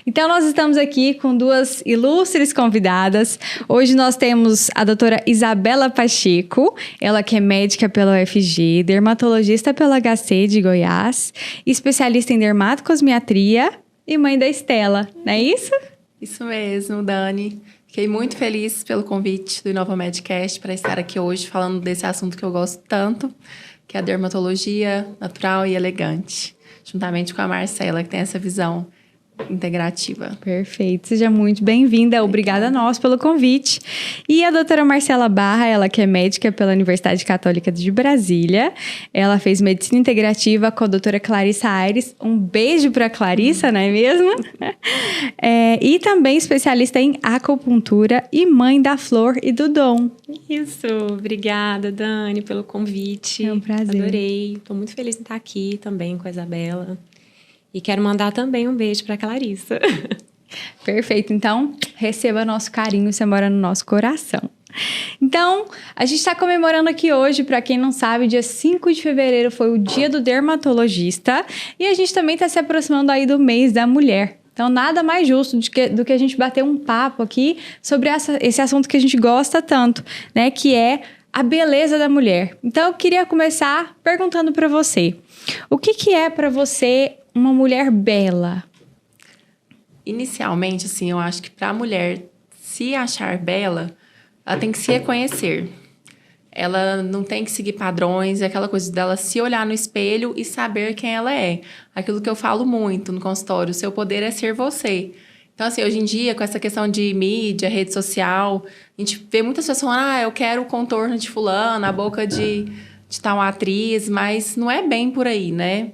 Então, nós estamos aqui com duas ilustres convidadas. Hoje nós temos a doutora Isabela Pacheco, ela que é médica pela UFG, dermatologista pela HC de Goiás, especialista em dermatocosmiatria e mãe da Estela, não é isso? Isso mesmo, Dani. Fiquei muito feliz pelo convite do Inova Medcast para estar aqui hoje falando desse assunto que eu gosto tanto, que é a dermatologia natural e elegante, juntamente com a Marcela, que tem essa visão integrativa. Perfeito, seja muito bem-vinda, obrigada a nós pelo convite. E a doutora Marcela Barra, ela que é médica pela Universidade Católica de Brasília, ela fez medicina integrativa com a doutora Clarissa Aires, um beijo para Clarissa, não é mesmo? E também especialista em acupuntura e mãe da Flor e do Dom. Isso, obrigada, Dani, pelo convite. É um prazer. Adorei, estou muito feliz em estar aqui também com a Isabela. E quero mandar também um beijo para a Clarissa. Perfeito. Então, receba nosso carinho, você mora no nosso coração. Então, a gente está comemorando aqui hoje, para quem não sabe, dia 5 de fevereiro foi o Dia do Dermatologista. E a gente também está se aproximando aí do mês da mulher. Então, nada mais justo do que a gente bater um papo aqui sobre esse assunto que a gente gosta tanto, né? Que é a beleza da mulher. Então, eu queria começar perguntando para você. O que é para você uma mulher bela? Inicialmente, assim, eu acho que para a mulher se achar bela, ela tem que se reconhecer. Ela não tem que seguir padrões, é aquela coisa dela se olhar no espelho e saber quem ela é. Aquilo que eu falo muito no consultório, o seu poder é ser você. Então, assim, hoje em dia, com essa questão de mídia, rede social, a gente vê muitas pessoas falando, eu quero o contorno de fulano, a boca de tal atriz, mas não é bem por aí, né?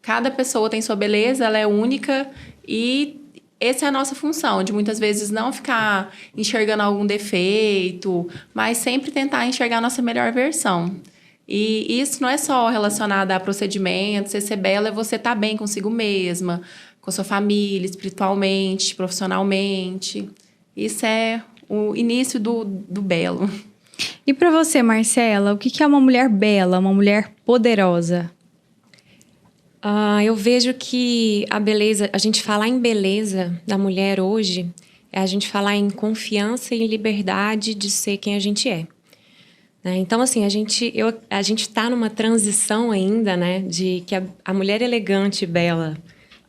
Cada pessoa tem sua beleza, ela é única e essa é a nossa função, de muitas vezes não ficar enxergando algum defeito, mas sempre tentar enxergar a nossa melhor versão. E isso não é só relacionado a procedimentos, ser bela é você estar bem consigo mesma, com a sua família, espiritualmente, profissionalmente. Isso é o início do belo. E para você, Marcela, o que é uma mulher bela, uma mulher poderosa? Eu vejo que a beleza, a gente falar em beleza da mulher hoje, é a gente falar em confiança e liberdade de ser quem a gente é. Né? Então, assim, a gente está numa transição ainda, né, de que a mulher elegante e bela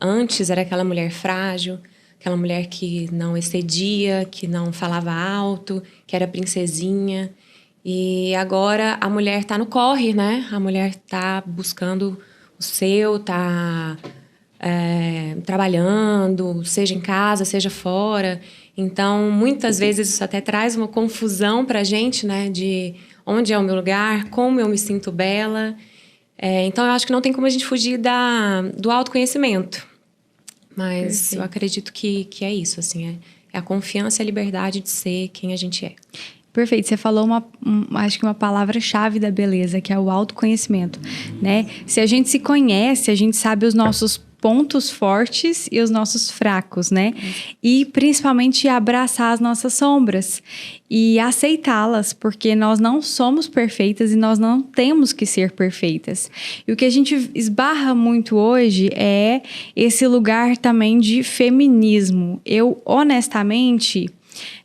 antes era aquela mulher frágil, aquela mulher que não excedia, que não falava alto, que era princesinha. E agora a mulher está no corre, né? A mulher está buscando o seu, tá trabalhando, seja em casa, seja fora. Então, muitas vezes isso até traz uma confusão para a gente, né? De onde é o meu lugar, como eu me sinto bela. Então, eu acho que não tem como a gente fugir do autoconhecimento. Mas Perfeito. Eu acredito que é isso, assim. É a confiança e a liberdade de ser quem a gente é. Perfeito, você falou acho que uma palavra-chave da beleza, que é o autoconhecimento, né? Se a gente se conhece, a gente sabe os nossos pontos fortes e os nossos fracos, né? E principalmente abraçar as nossas sombras e aceitá-las, porque nós não somos perfeitas e nós não temos que ser perfeitas. E o que a gente esbarra muito hoje é esse lugar também de feminismo. Eu, honestamente...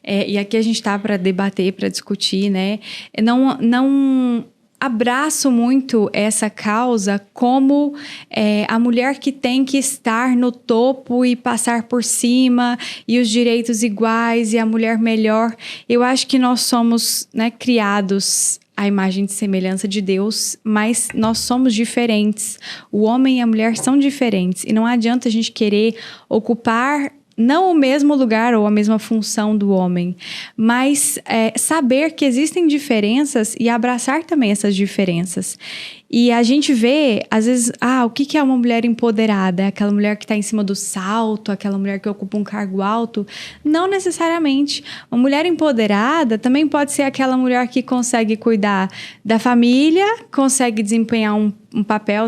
e aqui a gente está para debater, para discutir, né? Não abraço muito essa causa como a mulher que tem que estar no topo e passar por cima e os direitos iguais e a mulher melhor. Eu acho que nós somos, né, criados à imagem e semelhança de Deus, mas nós somos diferentes. O homem e a mulher são diferentes e não adianta a gente querer ocupar não o mesmo lugar ou a mesma função do homem, mas saber que existem diferenças e abraçar também essas diferenças. E a gente vê, às vezes, o que é uma mulher empoderada? É aquela mulher que está em cima do salto, aquela mulher que ocupa um cargo alto? Não necessariamente. Uma mulher empoderada também pode ser aquela mulher que consegue cuidar da família, consegue desempenhar um papel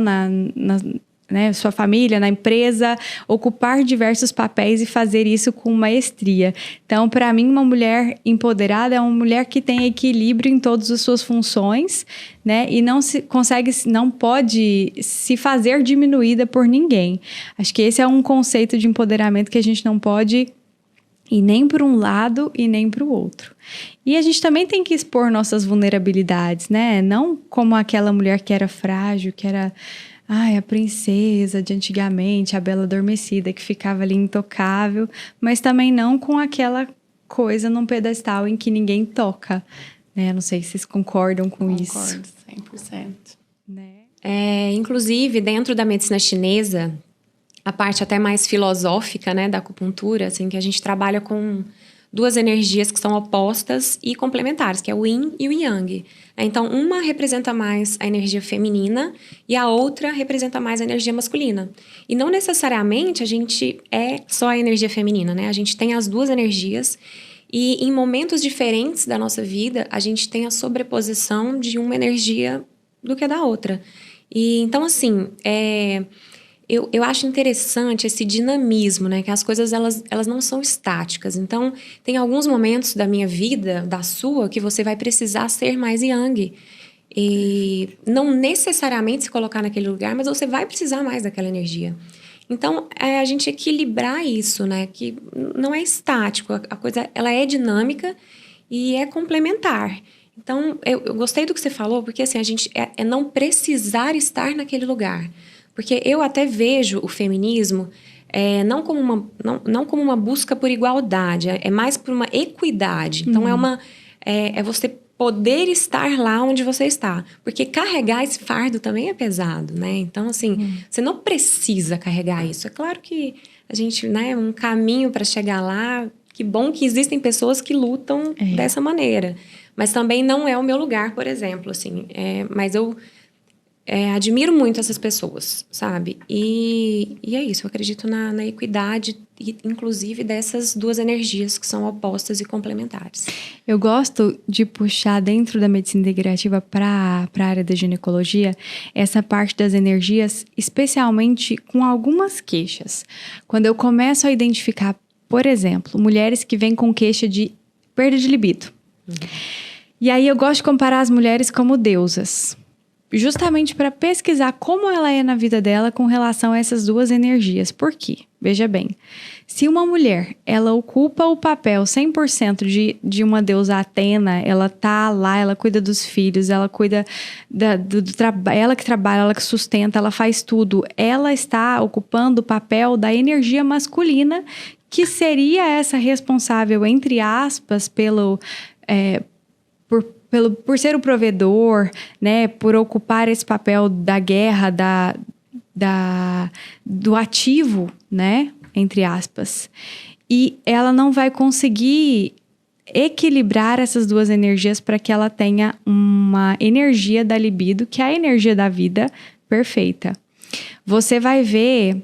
né, sua família, na empresa, ocupar diversos papéis e fazer isso com maestria. Então, para mim, uma mulher empoderada é uma mulher que tem equilíbrio em todas as suas funções, né, e não pode se fazer diminuída por ninguém. Acho que esse é um conceito de empoderamento que a gente não pode ir nem para um lado e nem para o outro. E a gente também tem que expor nossas vulnerabilidades, né? Não como aquela mulher que era frágil, que era a princesa de antigamente, a bela adormecida, que ficava ali intocável, mas também não com aquela coisa num pedestal em que ninguém toca, né? Não sei se vocês concordam com isso. Concordo, 100%. Né? Inclusive, dentro da medicina chinesa, a parte até mais filosófica, né, da acupuntura, assim, que a gente trabalha com duas energias que são opostas e complementares, que é o Yin e o Yang. Então, uma representa mais a energia feminina e a outra representa mais a energia masculina. E não necessariamente a gente é só a energia feminina, né? A gente tem as duas energias e em momentos diferentes da nossa vida, a gente tem a sobreposição de uma energia do que da outra. E então, assim, eu acho interessante esse dinamismo, né? Que as coisas, elas não são estáticas. Então, tem alguns momentos da minha vida, da sua, que você vai precisar ser mais yang. E não necessariamente se colocar naquele lugar, mas você vai precisar mais daquela energia. Então, a gente equilibrar isso, né? Que não é estático. A coisa, ela é dinâmica e é complementar. Então, eu gostei do que você falou, porque assim, a gente é não precisar estar naquele lugar. Porque eu até vejo o feminismo não como uma busca por igualdade, é mais por uma equidade. Então, é você poder estar lá onde você está. Porque carregar esse fardo também é pesado, né? Então, assim, você não precisa carregar isso. É claro que a gente, né, um caminho para chegar lá, que bom que existem pessoas que lutam dessa maneira. Mas também não é o meu lugar, por exemplo, assim. Mas eu admiro muito essas pessoas, sabe? E é isso, eu acredito na equidade, inclusive dessas duas energias que são opostas e complementares. Eu gosto de puxar dentro da medicina integrativa para a área da ginecologia essa parte das energias, especialmente com algumas queixas. Quando eu começo a identificar, por exemplo, mulheres que vêm com queixa de perda de libido. E aí eu gosto de comparar as mulheres como deusas, justamente para pesquisar como ela é na vida dela com relação a essas duas energias. Por quê? Veja bem, se uma mulher, ela ocupa o papel 100% de uma deusa Atena, ela tá lá, ela cuida dos filhos, ela cuida do trabalho, ela que trabalha, ela que sustenta, ela faz tudo, ela está ocupando o papel da energia masculina, que seria essa responsável, entre aspas, por ser o provedor, né, por ocupar esse papel da guerra, do ativo, né, entre aspas. E ela não vai conseguir equilibrar essas duas energias para que ela tenha uma energia da libido, que é a energia da vida perfeita. Você vai ver...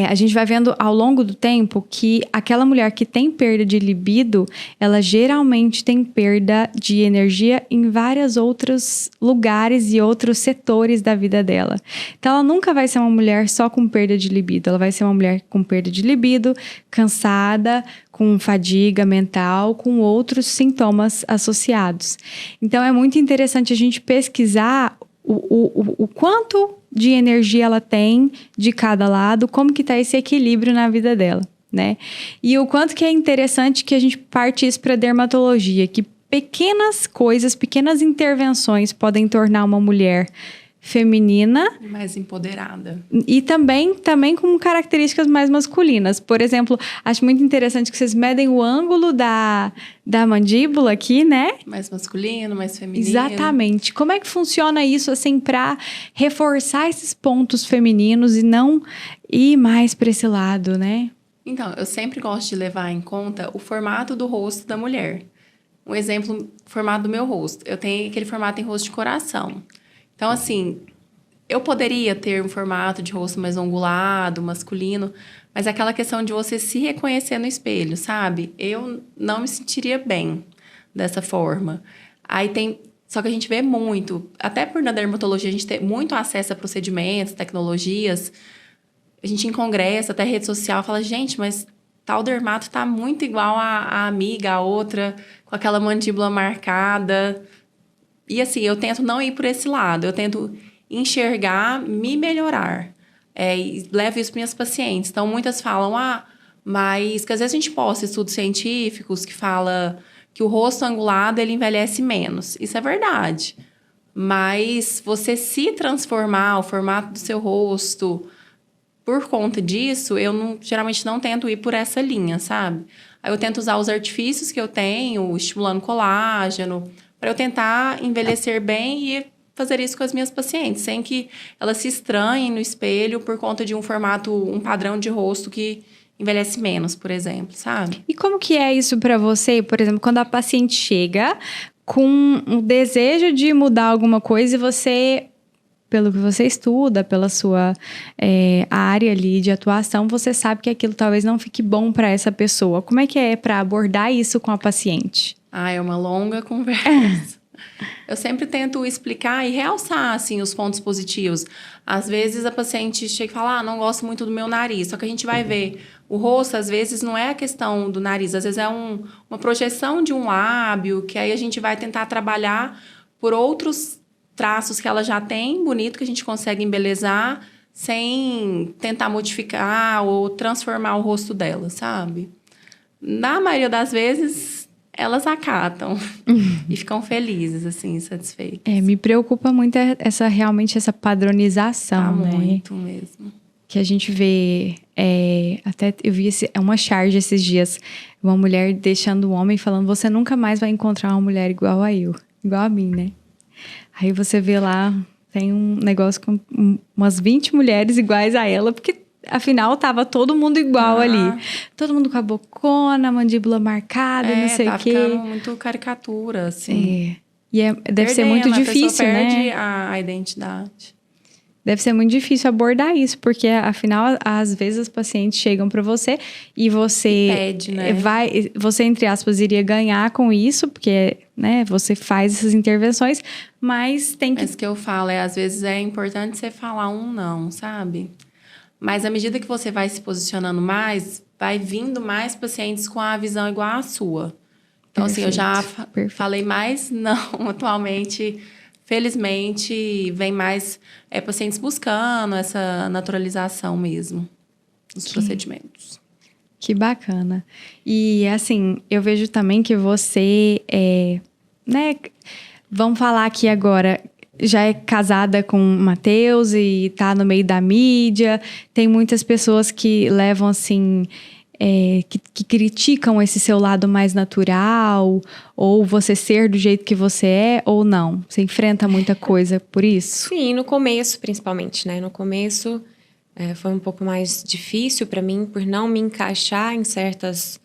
a gente vai vendo ao longo do tempo que aquela mulher que tem perda de libido, ela geralmente tem perda de energia em vários outros lugares e outros setores da vida dela. Então, ela nunca vai ser uma mulher só com perda de libido. Ela vai ser uma mulher com perda de libido, cansada, com fadiga mental, com outros sintomas associados. Então, é muito interessante a gente pesquisar o quanto de energia ela tem de cada lado, como que está esse equilíbrio na vida dela, né? E o quanto que é interessante que a gente parte isso para dermatologia, que pequenas coisas, pequenas intervenções podem tornar uma mulher feminina. Mais empoderada. E também com características mais masculinas. Por exemplo, acho muito interessante que vocês medem o ângulo da mandíbula aqui, né? Mais masculino, mais feminino. Exatamente. Como é que funciona isso, assim, para reforçar esses pontos femininos e não ir mais para esse lado, né? Então, eu sempre gosto de levar em conta o formato do rosto da mulher. Um exemplo, o formato do meu rosto. Eu tenho aquele formato em rosto de coração. Então, assim, eu poderia ter um formato de rosto mais angulado, masculino, mas aquela questão de você se reconhecer no espelho, sabe? Eu não me sentiria bem dessa forma. Aí Só que a gente vê muito, até por na dermatologia a gente ter muito acesso a procedimentos, tecnologias. A gente em congresso, até rede social, fala, gente, mas tal dermato tá muito igual a amiga, a outra, com aquela mandíbula marcada. E assim, eu tento não ir por esse lado, eu tento enxergar, me melhorar. E levo isso para minhas pacientes. Então, muitas falam, mas que às vezes a gente posta estudos científicos que fala que o rosto angulado, ele envelhece menos. Isso é verdade. Mas você se transformar, o formato do seu rosto, por conta disso, geralmente não tento ir por essa linha, sabe? Aí eu tento usar os artifícios que eu tenho, estimulando colágeno, para eu tentar envelhecer bem e fazer isso com as minhas pacientes, sem que elas se estranhem no espelho por conta de um formato, um padrão de rosto que envelhece menos, por exemplo, sabe? E como que é isso para você, por exemplo, quando a paciente chega com o desejo de mudar alguma coisa e você, pelo que você estuda, pela sua área ali de atuação, você sabe que aquilo talvez não fique bom para essa pessoa. Como é que é para abordar isso com a paciente? É uma longa conversa. Eu sempre tento explicar e realçar, assim, os pontos positivos. Às vezes, a paciente chega e fala, não gosto muito do meu nariz. Só que a gente vai ver, o rosto, às vezes, não é a questão do nariz. Às vezes, é uma projeção de um lábio, que aí a gente vai tentar trabalhar por outros traços que ela já tem, bonito, que a gente consegue embelezar, sem tentar modificar ou transformar o rosto dela, sabe? Na maioria das vezes, elas acatam e ficam felizes, assim, satisfeitas. Me preocupa muito realmente essa padronização, né? Muito mesmo. Que a gente vê, até eu vi uma charge esses dias, uma mulher deixando o homem falando, você nunca mais vai encontrar uma mulher igual a mim, né? Aí você vê lá, tem um negócio com umas 20 mulheres iguais a ela, porque afinal tava todo mundo igual ali. Todo mundo com a bocona, a mandíbula marcada, não sei o quê. Tá ficando muito caricatura, assim. E deve ser muito difícil, né? Perde a identidade. Deve ser muito difícil abordar isso, porque afinal, às vezes as pacientes chegam para você e você pede, né? Você, entre aspas, iria ganhar com isso, porque, né, você faz essas intervenções, mas tem que... Mas o que eu falo às vezes é importante você falar um não, sabe? Mas à medida que você vai se posicionando mais, vai vindo mais pacientes com a visão igual à sua. Então, assim, eu já falei mais não atualmente. Felizmente, vem mais pacientes buscando essa naturalização mesmo dos procedimentos. Que bacana. E, assim, eu vejo também que você né? Vamos falar aqui agora, já é casada com o Matheus e tá no meio da mídia. Tem muitas pessoas que levam, assim... que criticam esse seu lado mais natural, ou você ser do jeito que você é, ou não? Você enfrenta muita coisa por isso? Sim, no começo, principalmente, né? No começo, foi um pouco mais difícil para mim, por não me encaixar em certos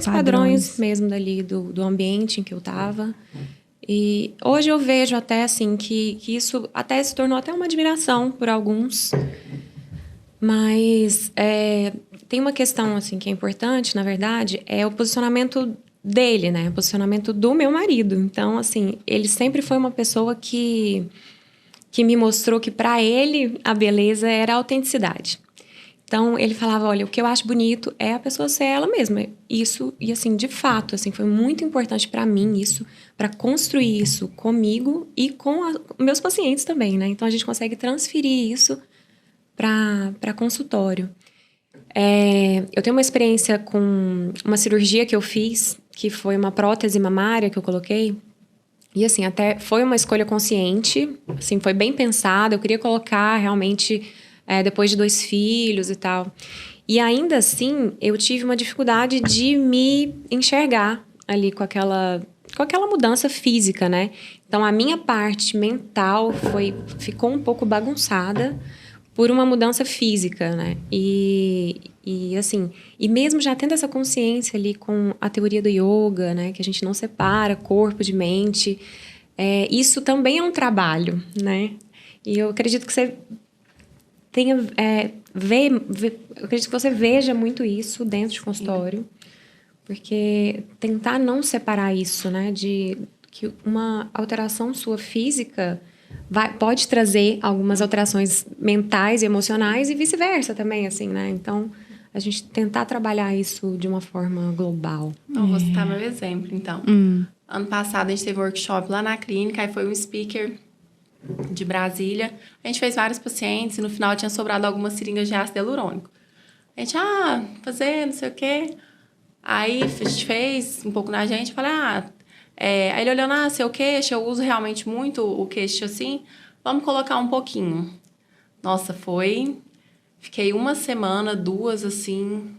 padrões mesmo dali do ambiente em que eu estava. E hoje eu vejo até, assim, que isso até se tornou até uma admiração por alguns. Mas tem uma questão assim, que é importante, na verdade, é o posicionamento dele, né? O posicionamento do meu marido. Então, assim, ele sempre foi uma pessoa que me mostrou que, para ele, a beleza era a autenticidade. Então, ele falava, olha, o que eu acho bonito é a pessoa ser ela mesma. Isso, e assim, de fato, assim, foi muito importante para mim isso, para construir isso comigo e com meus pacientes também, né? Então, a gente consegue transferir isso para consultório. Eu tenho uma experiência com uma cirurgia que eu fiz, que foi uma prótese mamária que eu coloquei. E, assim, até foi uma escolha consciente, assim, foi bem pensada. Eu queria colocar, realmente, depois de 2 filhos e tal. E, ainda assim, eu tive uma dificuldade de me enxergar ali com aquela mudança física, né? Então, a minha parte mental ficou um pouco bagunçada por uma mudança física, né? E assim, e mesmo já tendo essa consciência ali com a teoria do yoga, né? Que a gente não separa corpo de mente, isso também é um trabalho, né? E eu acredito que você tenha... eu acredito que você veja muito isso dentro de consultório, porque tentar não separar isso, né? que uma alteração sua física pode trazer algumas alterações mentais e emocionais e vice-versa também, assim, né? Então, a gente tentar trabalhar isso de uma forma global. Então, vou citar meu exemplo, então. Ano passado, a gente teve um workshop lá na clínica, aí foi um speaker de Brasília. A gente fez vários pacientes e no final tinha sobrado algumas seringas de ácido hialurônico. A gente, fazer, não sei o quê. Aí, a gente fez um pouco na gente, falei, aí ele olhou, seu queixo, eu uso realmente muito o queixo assim, vamos colocar um pouquinho. Nossa, fiquei 1 semana, 2, assim,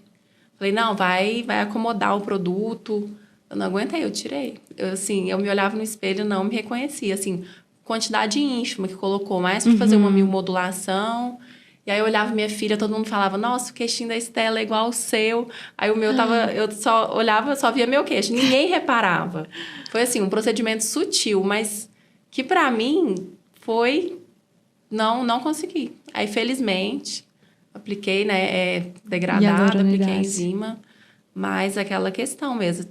falei, não, vai acomodar o produto. Eu não aguentei, eu tirei. Eu me olhava no espelho, não me reconhecia, assim, quantidade ínfima que colocou, mais para fazer uma miomodulação. E aí eu olhava minha filha, todo mundo falava, nossa, o queixinho da Estela é igual ao seu. Aí o meu tava, eu só olhava, só via meu queixo. Ninguém reparava. Foi assim, um procedimento sutil, mas que pra mim foi... Não consegui. Aí, felizmente, apliquei, né, degradada, apliquei enzima. Mas aquela questão mesmo.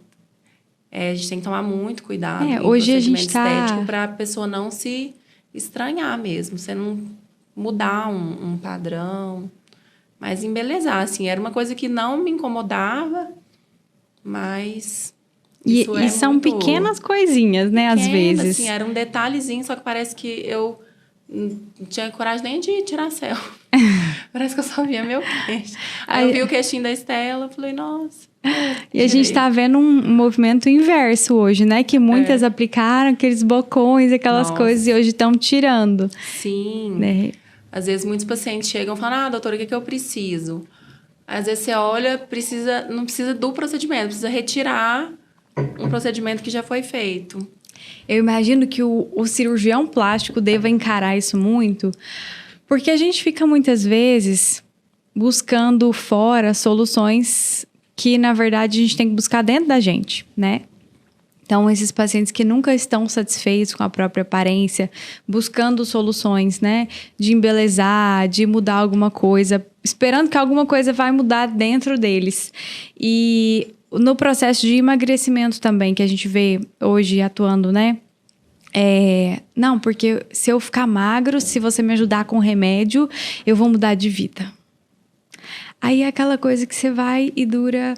A gente tem que tomar muito cuidado em hoje procedimento a gente estético pra pessoa não se estranhar mesmo. Você não... mudar um padrão, mas embelezar, assim, era uma coisa que não me incomodava, mas e são muito pequenas coisinhas, né, às vezes. Assim, era um detalhezinho, só que parece que eu não tinha coragem nem de tirar selfie. Parece que eu só via meu queixo. Aí eu vi o queixinho da Estela, falei, nossa. E a gente tá vendo um movimento inverso hoje, né? Que muitas aplicaram aqueles bocões, aquelas coisas, e hoje estão tirando. Sim. Né? Às vezes, muitos pacientes chegam e falam, doutora, o que eu preciso? Às vezes, você olha, não precisa do procedimento, precisa retirar um procedimento que já foi feito. Eu imagino que o cirurgião plástico deva encarar isso muito, porque a gente fica, muitas vezes, buscando fora soluções que, na verdade, a gente tem que buscar dentro da gente, né? Então, esses pacientes que nunca estão satisfeitos com a própria aparência, buscando soluções, né? De embelezar, de mudar alguma coisa, esperando que alguma coisa vai mudar dentro deles. E no processo de emagrecimento também, que a gente vê hoje atuando, né? Não, porque se eu ficar magro, se você me ajudar com remédio, eu vou mudar de vida. Aí é aquela coisa que você vai e dura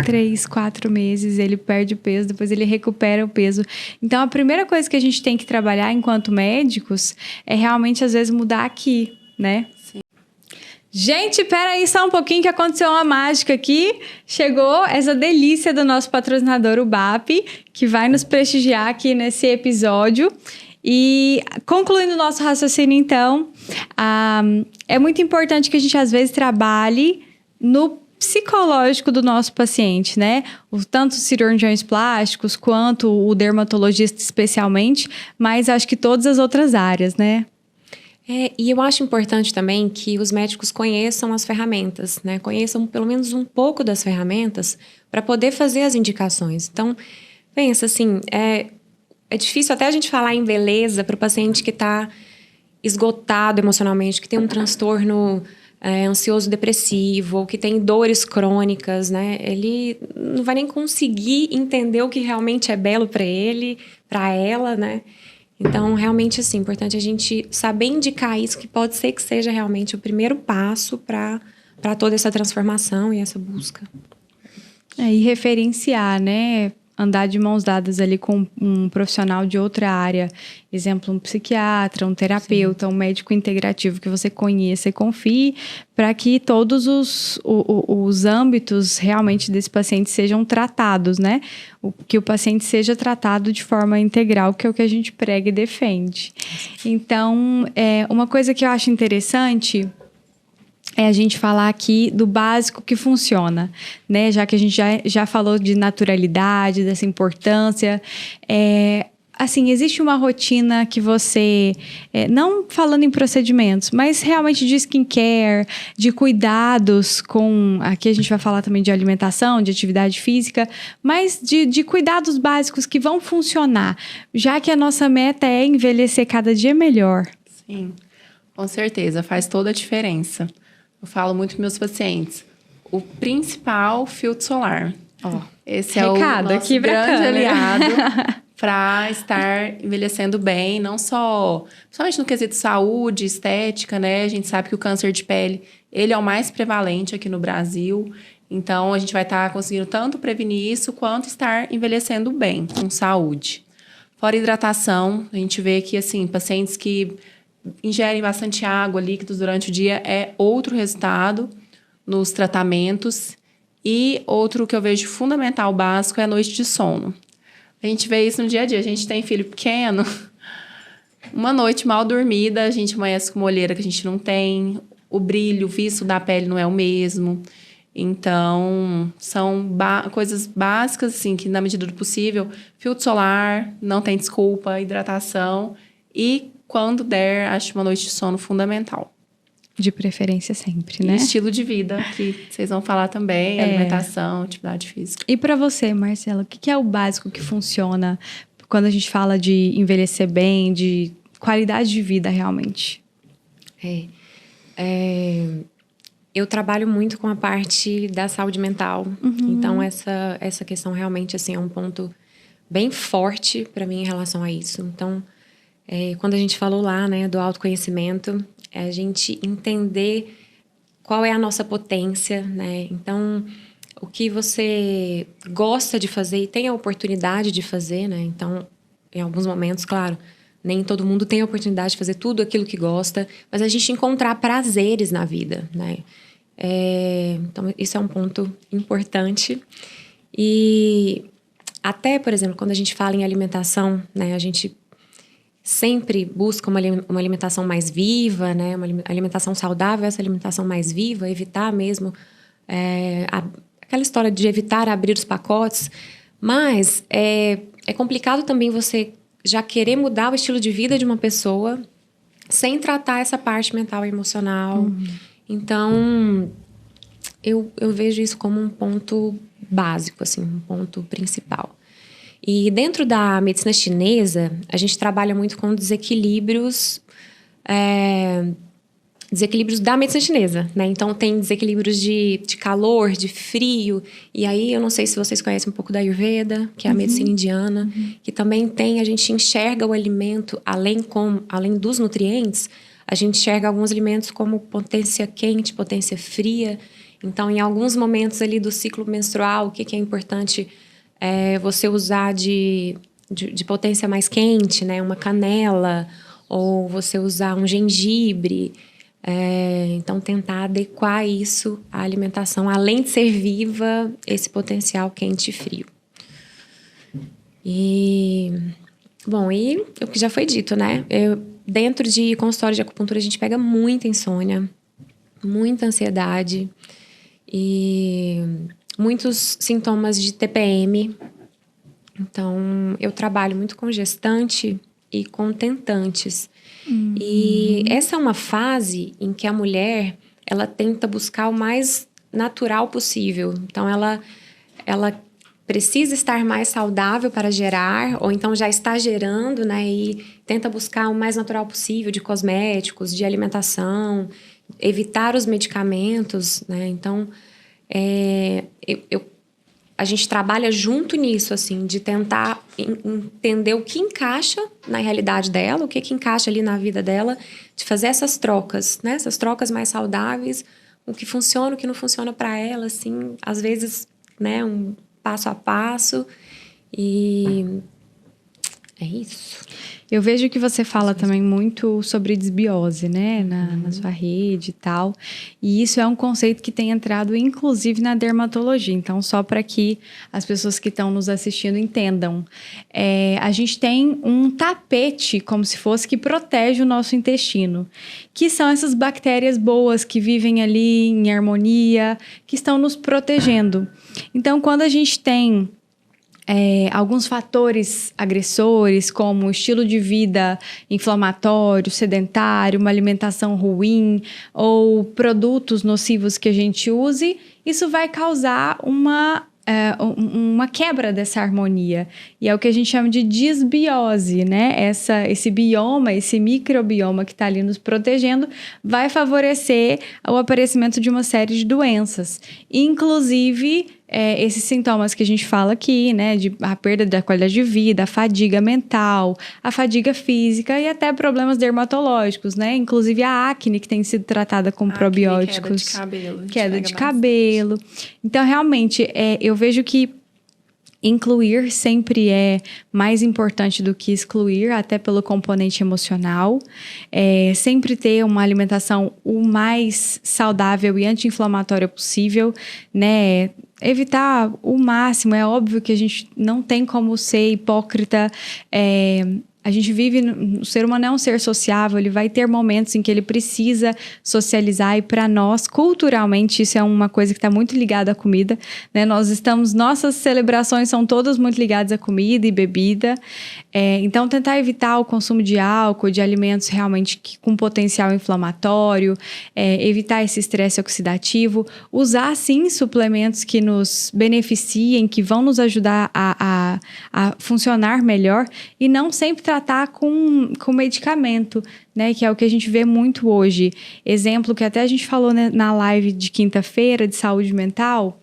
3, 4 meses, ele perde peso, depois ele recupera o peso. Então, a primeira coisa que a gente tem que trabalhar enquanto médicos é realmente, às vezes, mudar aqui, né? Sim. Gente, peraí só um pouquinho que aconteceu uma mágica aqui. Chegou essa delícia do nosso patrocinador, o BAP, que vai nos prestigiar aqui nesse episódio. E concluindo o nosso raciocínio, então, é muito importante que a gente, às vezes, trabalhe no psicológico do nosso paciente, né? Tanto os cirurgiões plásticos quanto o dermatologista especialmente, mas acho que todas as outras áreas, né? E eu acho importante também que os médicos conheçam as ferramentas, né? Conheçam pelo menos um pouco das ferramentas para poder fazer as indicações. Então, pensa assim, é difícil até a gente falar em beleza para o paciente que está esgotado emocionalmente, que tem um transtorno ansioso-depressivo, ou que tem dores crônicas, né? Ele não vai nem conseguir entender o que realmente é belo para ele, para ela, né? Então, realmente, assim, é importante a gente saber indicar isso, que pode ser que seja realmente o primeiro passo para toda essa transformação e essa busca. E referenciar, né? Andar de mãos dadas ali com um profissional de outra área. Exemplo, um psiquiatra, um terapeuta, um médico integrativo que você conheça e confie, para que todos os âmbitos realmente desse paciente sejam tratados, né? Que o paciente seja tratado de forma integral, que é o que a gente prega e defende. Então, uma coisa que eu acho interessante é a gente falar aqui do básico que funciona, né? Já que a gente já falou de naturalidade, dessa importância. Assim, existe uma rotina que você, não falando em procedimentos, mas realmente de skincare, de cuidados com... Aqui a gente vai falar também de alimentação, de atividade física, mas de cuidados básicos que vão funcionar, já que a nossa meta é envelhecer cada dia melhor. Sim, com certeza, faz toda a diferença. Eu falo muito para meus pacientes, o principal filtro solar. Esse é o nosso grande aliado para estar envelhecendo bem, não só, principalmente no quesito saúde, estética, né? A gente sabe que o câncer de pele, ele é o mais prevalente aqui no Brasil. Então, a gente vai estar conseguindo tanto prevenir isso, quanto estar envelhecendo bem, com saúde. Fora hidratação, a gente vê que, assim, pacientes que ingerem bastante água, líquidos durante o dia, é outro resultado nos tratamentos. E outro que eu vejo fundamental, básico, é a noite de sono. A gente vê isso no dia a dia. A gente tem filho pequeno, uma noite mal dormida, a gente amanhece com uma olheira que a gente não tem, o brilho, o viço da pele não é o mesmo. Então, são coisas básicas, assim, que na medida do possível, filtro solar, não tem desculpa, hidratação e, quando der, acho uma noite de sono fundamental. De preferência sempre, né? E estilo de vida, que vocês vão falar também, alimentação, atividade física. E para você, Marcela, o que é o básico que funciona quando a gente fala de envelhecer bem, de qualidade de vida realmente? Eu trabalho muito com a parte da saúde mental. Então, essa questão realmente assim, é um ponto bem forte para mim em relação a isso. Então, quando a gente falou lá, né, do autoconhecimento, é a gente entender qual é a nossa potência, né? Então, o que você gosta de fazer e tem a oportunidade de fazer, né? Então, em alguns momentos, claro, nem todo mundo tem a oportunidade de fazer tudo aquilo que gosta, mas a gente encontrar prazeres na vida, né? Então, isso é um ponto importante. E até, por exemplo, quando a gente fala em alimentação, né? A gente sempre busca uma alimentação mais viva, né? Uma alimentação saudável, essa alimentação mais viva, evitar mesmo aquela história de evitar abrir os pacotes. Mas é complicado também você já querer mudar o estilo de vida de uma pessoa sem tratar essa parte mental e emocional. Então, eu vejo isso como um ponto básico, assim, um ponto principal. E dentro da medicina chinesa, a gente trabalha muito com desequilíbrios da medicina chinesa, né? Então, tem desequilíbrios de calor, de frio. E aí, eu não sei se vocês conhecem um pouco da Ayurveda, que é a medicina indiana, que também a gente enxerga o alimento, além dos nutrientes, a gente enxerga alguns alimentos como potência quente, potência fria. Então, em alguns momentos ali do ciclo menstrual, o que é importante você usar de potência mais quente, né? Uma canela, ou você usar um gengibre. Então, tentar adequar isso à alimentação, além de ser viva, esse potencial quente e frio. E o que já foi dito, né? Dentro de consultório de acupuntura, a gente pega muita insônia, muita ansiedade e muitos sintomas de TPM. Então, eu trabalho muito com gestante e com tentantes. E essa é uma fase em que a mulher, ela tenta buscar o mais natural possível. Então, ela precisa estar mais saudável para gerar, ou então já está gerando, né? E tenta buscar o mais natural possível de cosméticos, de alimentação, evitar os medicamentos, né? Então, a gente trabalha junto nisso, assim, de tentar entender o que encaixa na realidade dela, o que encaixa ali na vida dela, de fazer essas trocas, né? Essas trocas mais saudáveis, o que funciona, o que não funciona para ela, assim, às vezes, né, um passo a passo. E é isso. Eu vejo que você fala também muito sobre desbiose, né? Na sua rede e tal. E isso é um conceito que tem entrado, inclusive, na dermatologia. Então, só para que as pessoas que estão nos assistindo entendam. A gente tem um tapete, como se fosse, que protege o nosso intestino. Que são essas bactérias boas que vivem ali em harmonia, que estão nos protegendo. Então, quando a gente tem alguns fatores agressores, como estilo de vida inflamatório, sedentário, uma alimentação ruim ou produtos nocivos que a gente use, isso vai causar uma uma quebra dessa harmonia. E é o que a gente chama de disbiose, né? Esse bioma, esse microbioma que está ali nos protegendo, vai favorecer o aparecimento de uma série de doenças. Inclusive, esses sintomas que a gente fala aqui, né? A perda da qualidade de vida, a fadiga mental, a fadiga física e até problemas dermatológicos, né? Inclusive a acne, que tem sido tratada com probióticos. Queda de cabelo. Queda de cabelo. Então, realmente, eu vejo que incluir sempre é mais importante do que excluir, até pelo componente emocional. Sempre ter uma alimentação o mais saudável e anti-inflamatória possível, né? Evitar o máximo. É óbvio que a gente não tem como ser hipócrita. A gente vive, o ser humano é um ser sociável, ele vai ter momentos em que ele precisa socializar, e para nós, culturalmente, isso é uma coisa que está muito ligada à comida, né? Nossas celebrações são todas muito ligadas à comida e bebida, então tentar evitar o consumo de álcool, de alimentos realmente com potencial inflamatório, evitar esse estresse oxidativo, usar sim suplementos que nos beneficiem, que vão nos ajudar a funcionar melhor, e não sempre tratar com medicamento, né? Que é o que a gente vê muito hoje. Exemplo que até a gente falou, né, na live de quinta-feira de saúde mental.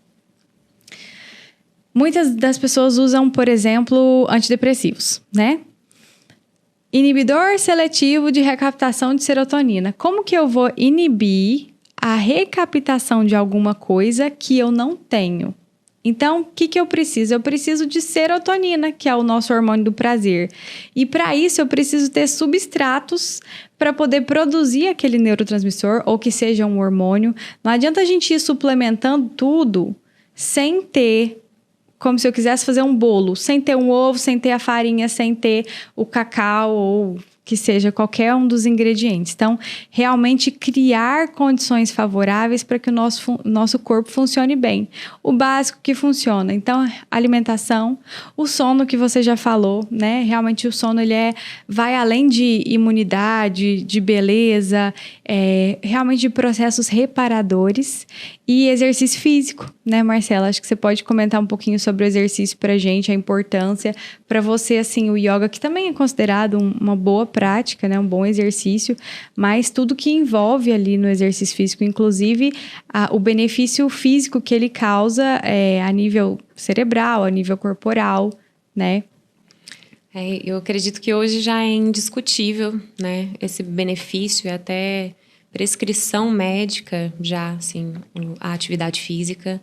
Muitas das pessoas usam, por exemplo, antidepressivos, né? Inibidor seletivo de recaptação de serotonina. Como que eu vou inibir a recaptação de alguma coisa que eu não tenho? Então, o que eu preciso? Eu preciso de serotonina, que é o nosso hormônio do prazer. E para isso, eu preciso ter substratos para poder produzir aquele neurotransmissor, ou que seja um hormônio. Não adianta a gente ir suplementando tudo sem ter, como se eu quisesse fazer um bolo, sem ter um ovo, sem ter a farinha, sem ter o cacau, ou que seja qualquer um dos ingredientes. Então, realmente criar condições favoráveis para que o nosso corpo funcione bem. O básico que funciona. Então, alimentação, o sono que você já falou, né? Realmente o sono vai além de imunidade, de beleza, realmente de processos reparadores, e exercício físico, né, Marcela? Acho que você pode comentar um pouquinho sobre o exercício pra gente, a importância para você, assim, o yoga, que também é considerado uma boa prática, né, um bom exercício, mas tudo que envolve ali no exercício físico, inclusive o benefício físico que ele causa a nível cerebral, a nível corporal, né? Eu acredito que hoje já é indiscutível, né, esse benefício, e até prescrição médica já, assim, a atividade física.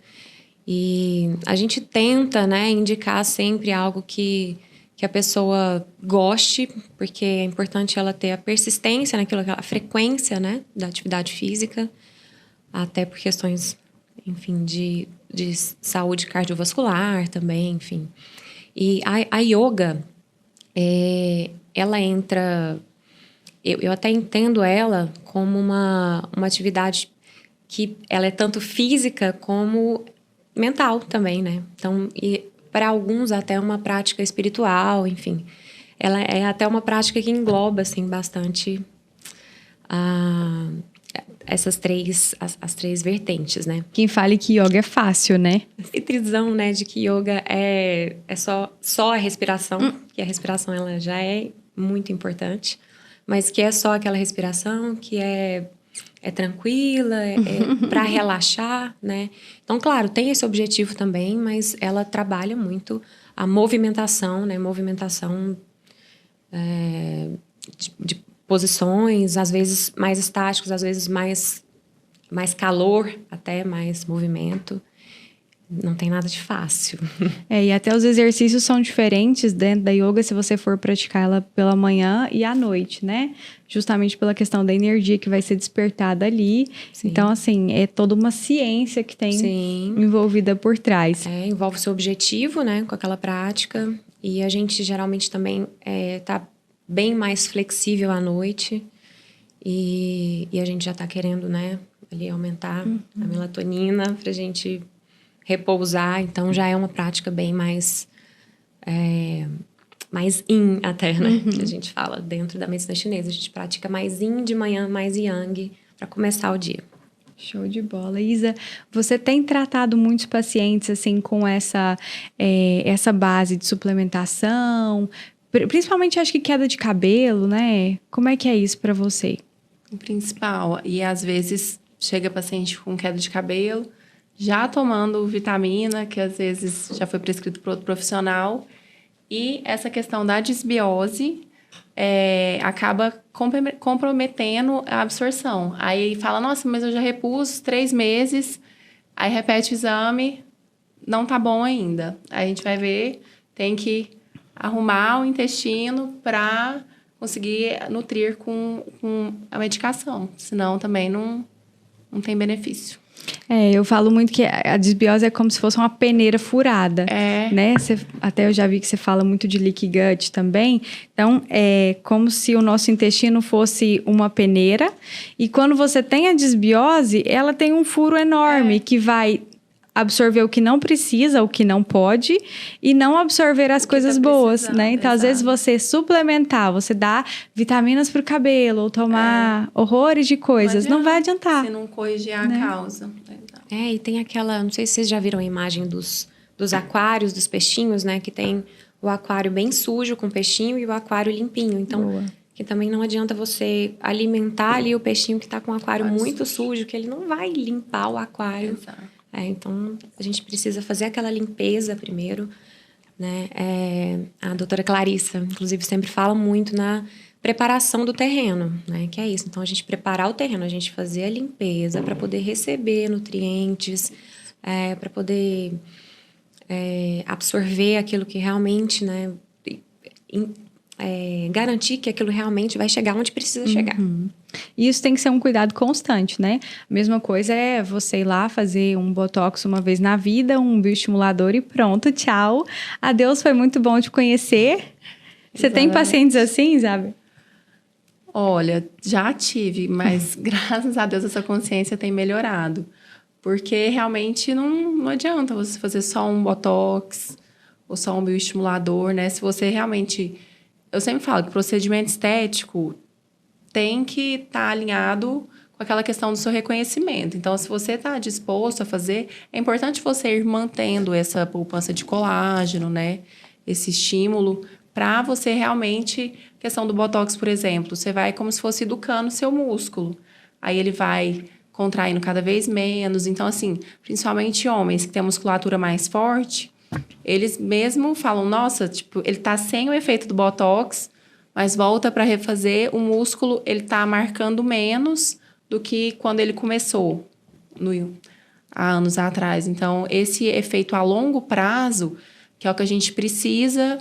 E a gente tenta, né, indicar sempre algo que a pessoa goste, porque é importante ela ter a persistência naquilo, a frequência, né, da atividade física, até por questões, enfim, de saúde cardiovascular também, enfim. E a yoga, ela entra... Eu até entendo ela como uma atividade que ela é tanto física como mental também, né? Então, e para alguns até uma prática espiritual, enfim. Ela é até uma prática que engloba, assim, bastante essas as três vertentes, né? Quem fale que yoga é fácil, né? Essa trisão, né, de que yoga é só a respiração, que a respiração ela já é muito importante, mas que é só aquela respiração, que é tranquila, para relaxar, né? Então, claro, tem esse objetivo também, mas ela trabalha muito a movimentação, né? Movimentação de posições, às vezes mais estáticos, às vezes mais calor, até mais movimento. Não tem nada de fácil. E até os exercícios são diferentes dentro da yoga se você for praticar ela pela manhã e à noite, né? Justamente pela questão da energia que vai ser despertada ali. Sim. Então, assim, é toda uma ciência que tem envolvida por trás. Envolve o seu objetivo, né? Com aquela prática. E a gente geralmente também tá bem mais flexível à noite. E a gente já tá querendo, né? Ali aumentar a melatonina pra gente repousar, então já é uma prática bem mais yin até, né? Que a gente fala dentro da medicina chinesa. A gente pratica mais yin de manhã, mais yang, para começar o dia. Show de bola. Isa, você tem tratado muitos pacientes assim com essa base de suplementação, principalmente acho que queda de cabelo, né? Como é que é isso para você? O principal. E às vezes chega paciente com queda de cabelo, já tomando vitamina, que às vezes já foi prescrito por outro profissional. E essa questão da desbiose acaba comprometendo a absorção. Aí fala, nossa, mas eu já repus 3 meses, aí repete o exame, não tá bom ainda. Aí a gente vai ver, tem que arrumar o intestino para conseguir nutrir com a medicação, senão também não tem benefício. Eu falo muito que a desbiose é como se fosse uma peneira furada, né? Até eu já vi que você fala muito de leaky gut também. Então, é como se o nosso intestino fosse uma peneira e quando você tem a desbiose, ela tem um furo enorme que vai absorver o que não precisa, o que não pode, e não absorver as coisas boas, né? Então, às vezes, você suplementar, você dá vitaminas para o cabelo, ou tomar horrores de coisas, não vai adiantar. Se não corrigir a causa. E tem aquela... Não sei se vocês já viram a imagem dos aquários, dos peixinhos, né? Que tem o aquário bem sujo com peixinho e o aquário limpinho. Então, que também não adianta você alimentar ali o peixinho que está com o aquário muito sujo, que ele não vai limpar o aquário. Exato. Então, a gente precisa fazer aquela limpeza primeiro, né? A doutora Clarissa, inclusive, sempre fala muito na preparação do terreno, né? Que é isso. Então, a gente preparar o terreno, a gente fazer a limpeza para poder receber nutrientes, para poder absorver aquilo que realmente, né? Garantir que aquilo realmente vai chegar onde precisa chegar. E isso tem que ser um cuidado constante, né? A mesma coisa é você ir lá fazer um botox uma vez na vida, um bioestimulador e pronto, tchau. Adeus, foi muito bom te conhecer. Você tem pacientes assim, sabe? Olha, já tive, mas graças a Deus essa consciência tem melhorado. Porque realmente não adianta você fazer só um botox ou só um bioestimulador, né? Se você realmente... Eu sempre falo que o procedimento estético tem que estar alinhado com aquela questão do seu reconhecimento. Então, se você está disposto a fazer, é importante você ir mantendo essa poupança de colágeno, né? Esse estímulo, para você realmente... Questão do botox, por exemplo, você vai como se fosse educando o seu músculo. Aí ele vai contraindo cada vez menos. Então, assim, principalmente homens que têm a musculatura mais forte... Eles mesmo falam, nossa, tipo, ele tá sem o efeito do botox, mas volta para refazer, o músculo, ele tá marcando menos do que quando ele começou, há anos atrás. Então, esse efeito a longo prazo, que é o que a gente precisa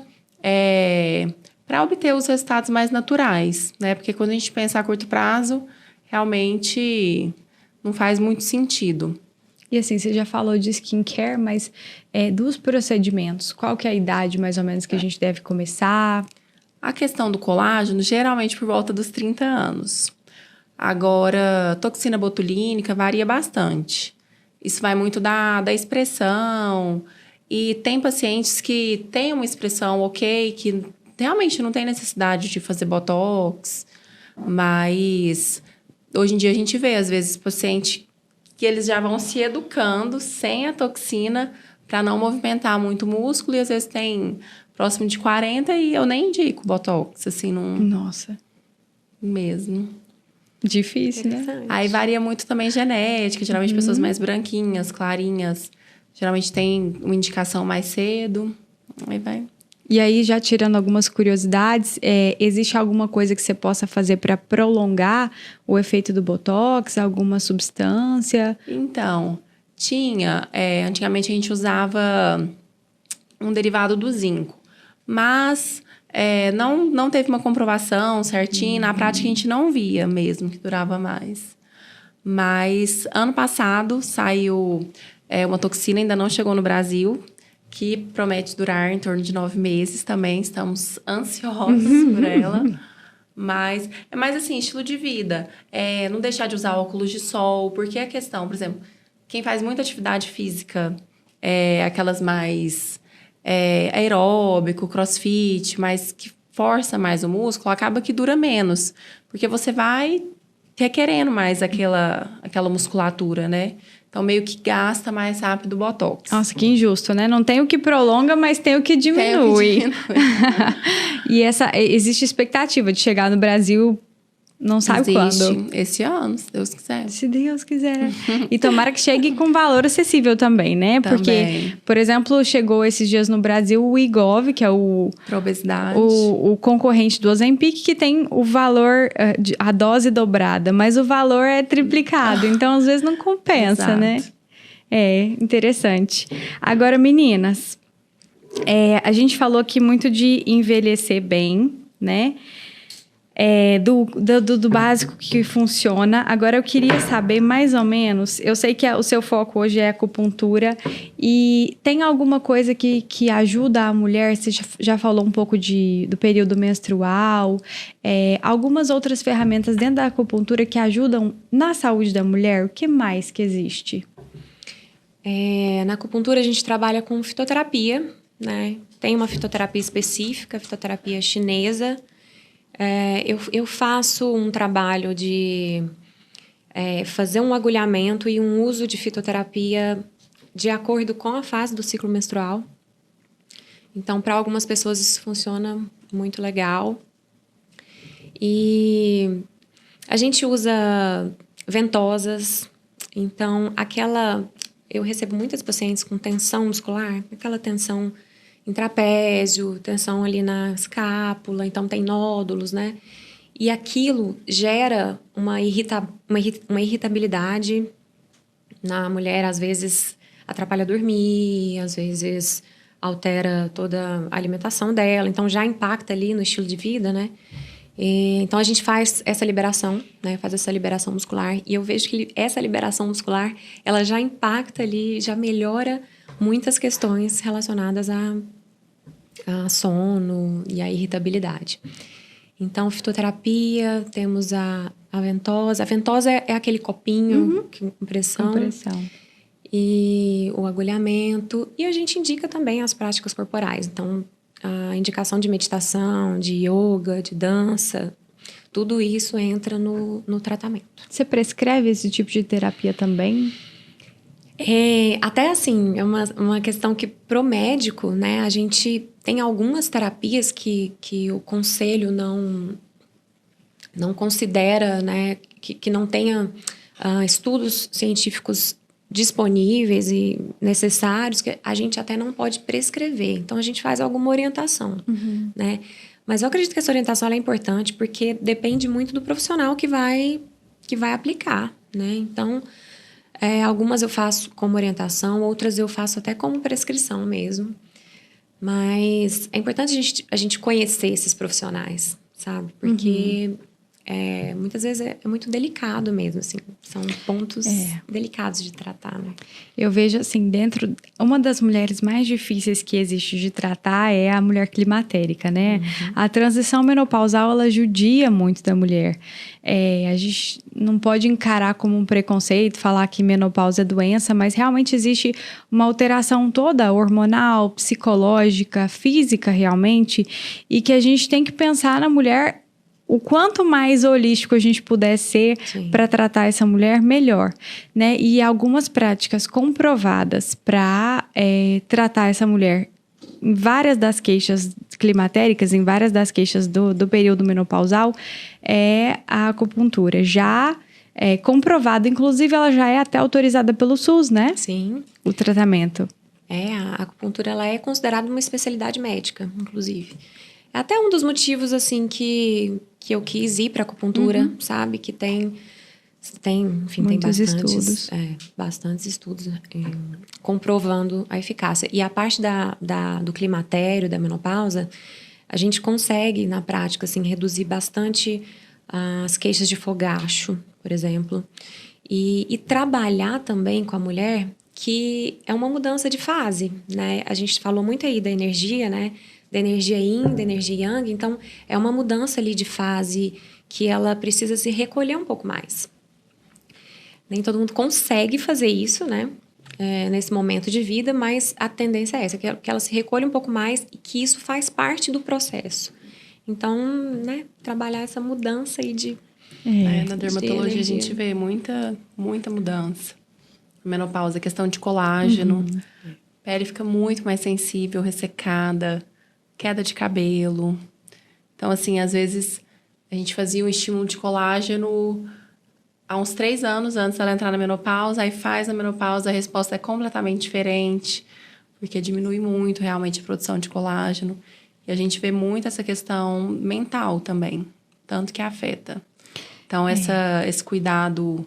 para obter os resultados mais naturais, né? Porque quando a gente pensa a curto prazo, realmente não faz muito sentido. E assim, você já falou de skincare, mas dos procedimentos, qual que é a idade mais ou menos que a gente deve começar? A questão do colágeno, geralmente por volta dos 30 anos. Agora, toxina botulínica varia bastante. Isso vai muito da expressão. E tem pacientes que têm uma expressão ok, que realmente não tem necessidade de fazer botox. Mas hoje em dia a gente vê, às vezes, paciente que eles já vão se educando sem a toxina para não movimentar muito o músculo. E às vezes tem próximo de 40 e eu nem indico botox, assim, não... Nossa. Mesmo. Difícil, né? Aí varia muito também genética. Geralmente pessoas mais branquinhas, clarinhas. Geralmente tem uma indicação mais cedo. Aí vai... E aí, já tirando algumas curiosidades, existe alguma coisa que você possa fazer para prolongar o efeito do botox? Alguma substância? Então, antigamente a gente usava um derivado do zinco, mas não teve uma comprovação certinha. Na prática, a gente não via mesmo que durava mais. Mas, ano passado, saiu uma toxina, ainda não chegou no Brasil, que promete durar em torno de 9 meses também. Estamos ansiosos por ela. Mas é mais assim, estilo de vida. Não deixar de usar óculos de sol. Porque a questão, por exemplo, quem faz muita atividade física, aquelas mais aeróbico, crossfit, mas que força mais o músculo, acaba que dura menos. Porque você vai requerendo mais aquela musculatura, né? Então, meio que gasta mais rápido o Botox. Nossa, que injusto, né? Não tem o que prolonga, mas tem o que diminui. E existe expectativa de chegar no Brasil, não sabe quando. Esse ano, se Deus quiser. Se Deus quiser. E tomara que chegue com valor acessível também, né? Porque, por exemplo, chegou esses dias no Brasil o Wegovy, que é pra obesidade. o concorrente do Ozempic, que tem o valor, a dose dobrada, mas o valor é triplicado. Então, às vezes, não compensa, Exato. né? É, interessante. Agora, meninas, a gente falou aqui muito de envelhecer bem, né? Do básico que funciona. Agora, eu queria saber mais ou menos... Eu sei que o seu foco hoje é acupuntura. E tem alguma coisa que ajuda a mulher? Você já falou um pouco do período menstrual. Algumas outras ferramentas dentro da acupuntura que ajudam na saúde da mulher? O que mais que existe? Na acupuntura, a gente trabalha com fitoterapia, né? Tem uma fitoterapia específica, fitoterapia chinesa. Eu faço um trabalho de fazer um agulhamento e um uso de fitoterapia de acordo com a fase do ciclo menstrual. Então, para algumas pessoas isso funciona muito legal. E a gente usa ventosas. Então, eu recebo muitas pacientes com tensão muscular, aquela tensão em trapézio, tensão ali na escápula, então tem nódulos, né? E aquilo gera uma irritabilidade na mulher, às vezes atrapalha dormir, às vezes altera toda a alimentação dela, então já impacta ali no estilo de vida, né? Então a gente faz essa liberação, né? Faz essa liberação muscular, e eu vejo que essa liberação muscular, ela já impacta ali, já melhora muitas questões relacionadas a sono e a irritabilidade. Então, fitoterapia, temos a ventosa. A ventosa é aquele copinho com pressão. E o agulhamento. E a gente indica também as práticas corporais. Então, a indicação de meditação, de yoga, de dança, tudo isso entra no tratamento. Você prescreve esse tipo de terapia também? Até assim, é uma questão que pro médico, né, a gente tem algumas terapias que o conselho não considera, né, que não tenha estudos científicos disponíveis e necessários, que a gente até não pode prescrever. Então, a gente faz alguma orientação, né? Mas eu acredito que essa orientação ela é importante porque depende muito do profissional que vai aplicar, né? Então, algumas eu faço como orientação, outras eu faço até como prescrição mesmo. Mas é importante a gente conhecer esses profissionais, sabe? Porque muitas vezes é muito delicado mesmo, assim. São pontos delicados de tratar, né? Eu vejo, assim, uma das mulheres mais difíceis que existe de tratar é a mulher climatérica, né? A transição menopausal, ela judia muito da mulher. A gente não pode encarar como um preconceito, falar que menopausa é doença, mas realmente existe uma alteração toda hormonal, psicológica, física, realmente, e que a gente tem que pensar na mulher. O quanto mais holístico a gente puder ser para tratar essa mulher, melhor, né? E algumas práticas comprovadas para tratar essa mulher em várias das queixas climatéricas, em várias das queixas do período menopausal, é a acupuntura. Já comprovado, inclusive ela já é até autorizada pelo SUS, né? Sim. O tratamento. A acupuntura ela é considerada uma especialidade médica, inclusive. É até um dos motivos, assim, que eu quis ir para acupuntura, sabe? Que tem muitos estudos. Bastantes estudos comprovando a eficácia. E a parte do climatério, da menopausa, a gente consegue, na prática, assim, reduzir bastante as queixas de fogacho, por exemplo. E trabalhar também com a mulher, que é uma mudança de fase, né? A gente falou muito aí da energia, né? Da energia yin, da energia yang. Então, é uma mudança ali de fase que ela precisa se recolher um pouco mais. Nem todo mundo consegue fazer isso, né? Nesse momento de vida, mas a tendência é essa, que ela se recolha um pouco mais e que isso faz parte do processo. Então, né? Trabalhar essa mudança aí Na dermatologia de a gente vê muita mudança. Menopausa, questão de colágeno. Pele fica muito mais sensível, ressecada, queda de cabelo. Então, assim, às vezes a gente fazia um estímulo de colágeno há uns 3 anos antes dela entrar na menopausa, aí faz a menopausa, a resposta é completamente diferente, porque diminui muito realmente a produção de colágeno. E a gente vê muito essa questão mental também, tanto que afeta. Então, esse cuidado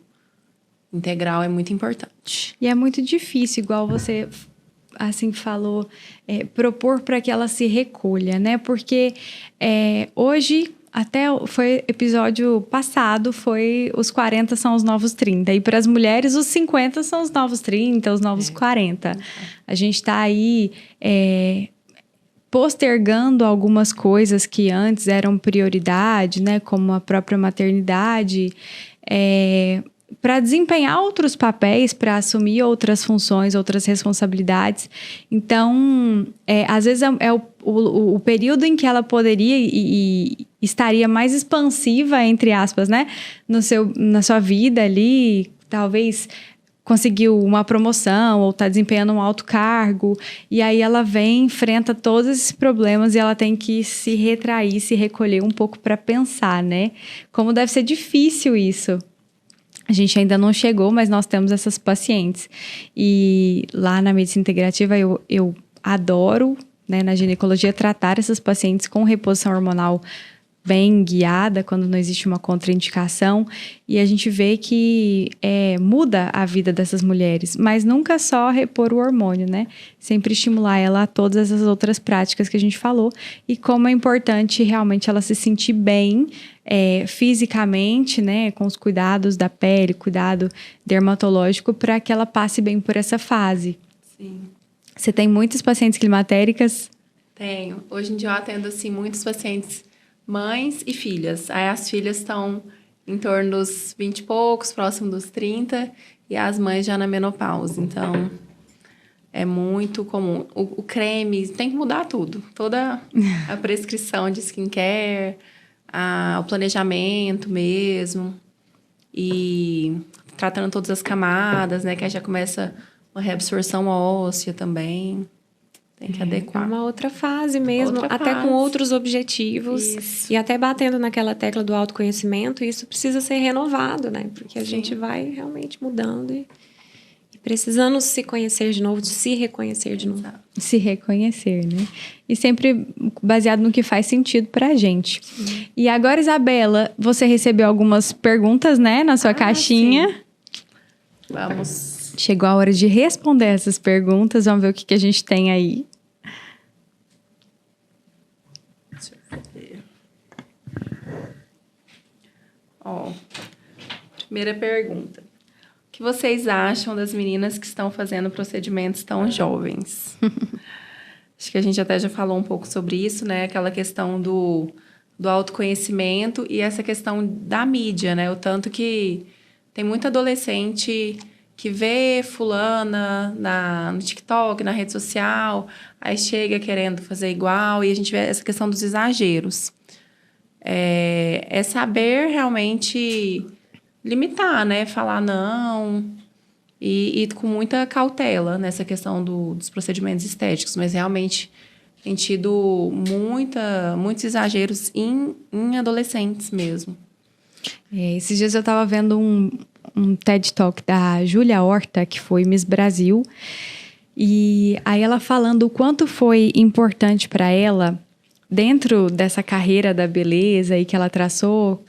integral é muito importante. E é muito difícil, igual você assim falou, propor para que ela se recolha, né? Porque hoje, até foi episódio passado, foi os 40 são os novos 30. E para as mulheres, os 50 são os novos 30, os novos 40. A gente está aí postergando algumas coisas que antes eram prioridade, né? Como a própria maternidade, para desempenhar outros papéis, para assumir outras funções, outras responsabilidades. Então, às vezes o período em que ela poderia e estaria mais expansiva, entre aspas, né? Na sua vida ali, talvez conseguiu uma promoção ou está desempenhando um alto cargo, e aí ela vem, enfrenta todos esses problemas e ela tem que se retrair, se recolher um pouco para pensar, né? Como deve ser difícil isso. A gente ainda não chegou, mas nós temos essas pacientes. E lá na medicina integrativa eu adoro, né, na ginecologia, tratar essas pacientes com reposição hormonal bem guiada, quando não existe uma contraindicação. E a gente vê que muda a vida dessas mulheres. Mas nunca só repor o hormônio, né? Sempre estimular ela a todas essas outras práticas que a gente falou. E como é importante realmente ela se sentir bem fisicamente, né, com os cuidados da pele, cuidado dermatológico, para que ela passe bem por essa fase. Sim. Você tem muitas pacientes climatéricas? Tenho. Hoje em dia eu atendo, assim, muitos pacientes mães e filhas. Aí as filhas estão em torno dos 20 e poucos, próximo dos 30, e as mães já na menopausa. Então, é muito comum. O creme, tem que mudar tudo. Toda a prescrição de skincare, o planejamento mesmo, e tratando todas as camadas, né? Que aí já começa uma reabsorção óssea também. Tem que adequar. É uma outra fase mesmo, até com outros objetivos. Isso. E até batendo naquela tecla do autoconhecimento, isso precisa ser renovado, né? Porque a gente vai realmente mudando e precisando se conhecer de novo, de se reconhecer de novo. Se reconhecer, né? E sempre baseado no que faz sentido pra gente. Sim. E agora, Isabela, você recebeu algumas perguntas, né? Na sua caixinha. Sim. Vamos. Chegou a hora de responder essas perguntas. Vamos ver o que a gente tem aí. Deixa eu ver. Ó, primeira pergunta. O que vocês acham das meninas que estão fazendo procedimentos tão jovens? Acho que a gente até já falou um pouco sobre isso, né? Aquela questão do autoconhecimento e essa questão da mídia, né? O tanto que tem muita adolescente que vê fulana no TikTok, na rede social, aí chega querendo fazer igual, e a gente vê essa questão dos exageros. É saber realmente limitar, né? Falar não e com muita cautela nessa questão dos procedimentos estéticos, mas realmente tem tido muitos exageros em adolescentes mesmo. Esses dias eu estava vendo um TED Talk da Júlia Horta, que foi Miss Brasil, e aí ela falando o quanto foi importante para ela, dentro dessa carreira da beleza e que ela traçou,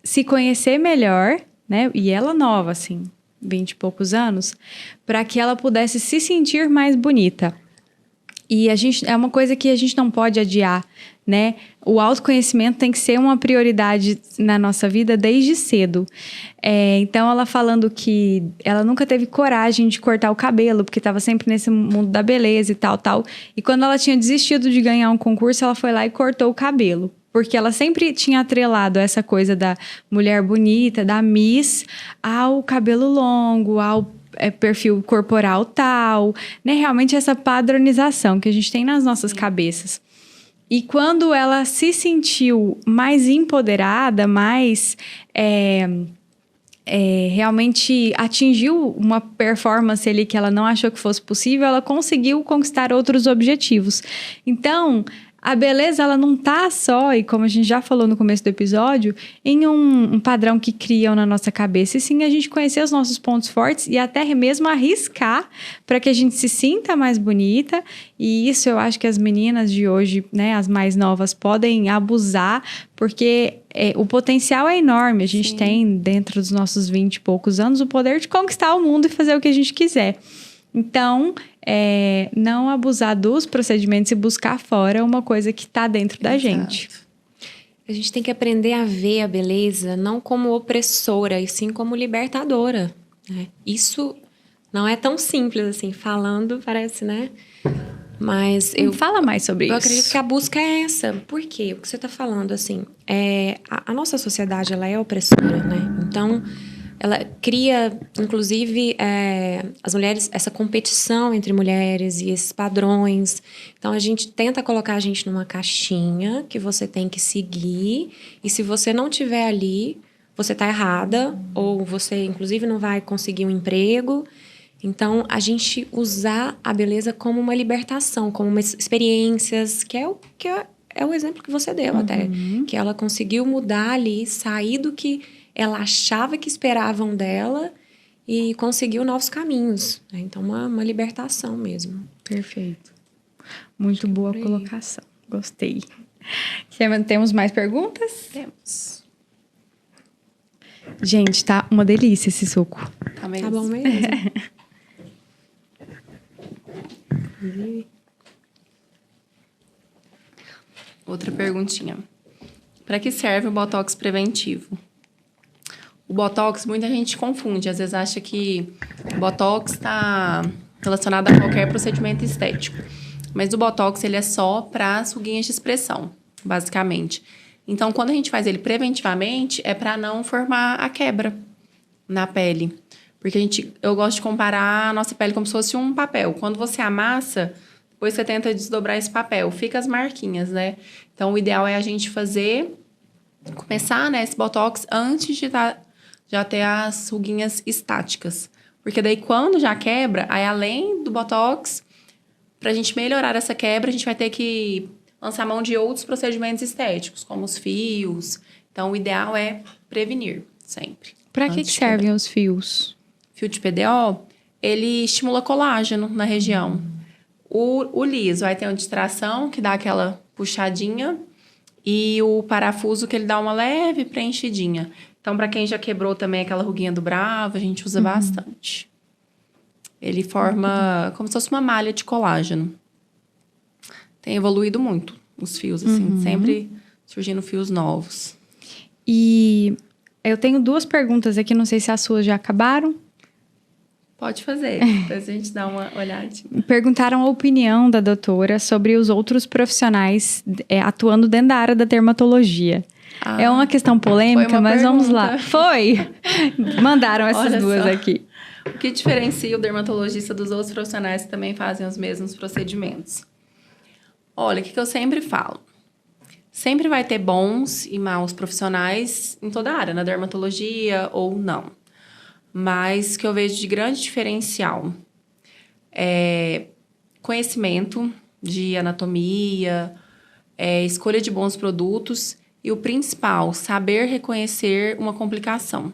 se conhecer melhor, né? E ela nova, assim, 20 e poucos anos, para que ela pudesse se sentir mais bonita. E é uma coisa que a gente não pode adiar, né? O autoconhecimento tem que ser uma prioridade na nossa vida desde cedo. Então, ela falando que ela nunca teve coragem de cortar o cabelo, porque estava sempre nesse mundo da beleza e tal. E quando ela tinha desistido de ganhar um concurso, ela foi lá e cortou o cabelo. Porque ela sempre tinha atrelado essa coisa da mulher bonita, da Miss, ao cabelo longo, ao perfil corporal tal, né? Realmente essa padronização que a gente tem nas nossas cabeças. E quando ela se sentiu mais empoderada, mais realmente atingiu uma performance ali que ela não achou que fosse possível, ela conseguiu conquistar outros objetivos. Então, a beleza, ela não tá só, e como a gente já falou no começo do episódio, em um padrão que criam na nossa cabeça, e sim a gente conhecer os nossos pontos fortes e até mesmo arriscar para que a gente se sinta mais bonita. E isso eu acho que as meninas de hoje, né, as mais novas, podem abusar, porque o potencial é enorme. A gente Sim. tem, dentro dos nossos 20 e poucos anos, o poder de conquistar o mundo e fazer o que a gente quiser. Então, não abusar dos procedimentos e buscar fora uma coisa que está dentro da gente. A gente tem que aprender a ver a beleza não como opressora, e sim como libertadora, né? Isso não é tão simples assim, falando parece, né? Mas Fala mais sobre isso. Eu acredito que a busca é essa. Por quê? O que você está falando, assim, a nossa sociedade, ela é opressora, né? Então, ela cria, inclusive, as mulheres, essa competição entre mulheres e esses padrões. Então, a gente tenta colocar a gente numa caixinha que você tem que seguir. E se você não tiver ali, você está errada. Ou você, inclusive, não vai conseguir um emprego. Então, a gente usar a beleza como uma libertação, como uma experiências, que é o exemplo que você deu até. Que ela conseguiu mudar ali, sair do que ela achava que esperavam dela e conseguiu novos caminhos. Né? Então, uma libertação mesmo. Perfeito. Muito boa colocação. Gostei. Temos mais perguntas? Temos. Gente, tá uma delícia esse suco. Tá mesmo? Tá bom mesmo? Outra perguntinha. Para que serve o Botox preventivo? O Botox, muita gente confunde. Às vezes acha que o Botox está relacionado a qualquer procedimento estético. Mas o Botox, ele é só para as ruguinhas de expressão, basicamente. Então, quando a gente faz ele preventivamente, é para não formar a quebra na pele. Porque eu gosto de comparar a nossa pele como se fosse um papel. Quando você amassa, depois você tenta desdobrar esse papel. Fica as marquinhas, né? Então, o ideal é a gente começar, né, esse Botox antes de já ter as ruguinhas estáticas. Porque daí, quando já quebra, aí além do Botox, pra gente melhorar essa quebra, a gente vai ter que lançar mão de outros procedimentos estéticos, como os fios. Então, o ideal é prevenir, sempre. Pra que servem os fios? Fio de PDO, ele estimula colágeno na região. O liso, aí tem uma distração, que dá aquela puxadinha, e o parafuso, que ele dá uma leve preenchidinha. Então, para quem já quebrou também aquela ruguinha do Bravo, a gente usa bastante. Ele forma como se fosse uma malha de colágeno. Tem evoluído muito os fios, assim, sempre surgindo fios novos. E eu tenho 2 perguntas aqui, não sei se as suas já acabaram. Pode fazer, depois a gente dá uma olhadinha. Perguntaram a opinião da doutora sobre os outros profissionais atuando dentro da área da dermatologia. É uma questão polêmica, mas vamos lá. Foi! Mandaram essas Olha duas só. aqui. O que diferencia o dermatologista dos outros profissionais que também fazem os mesmos procedimentos? Olha, o que eu sempre falo? Sempre vai ter bons e maus profissionais em toda a área, na dermatologia ou não. Mas o que eu vejo de grande diferencial é conhecimento de anatomia, escolha de bons produtos e o principal, saber reconhecer uma complicação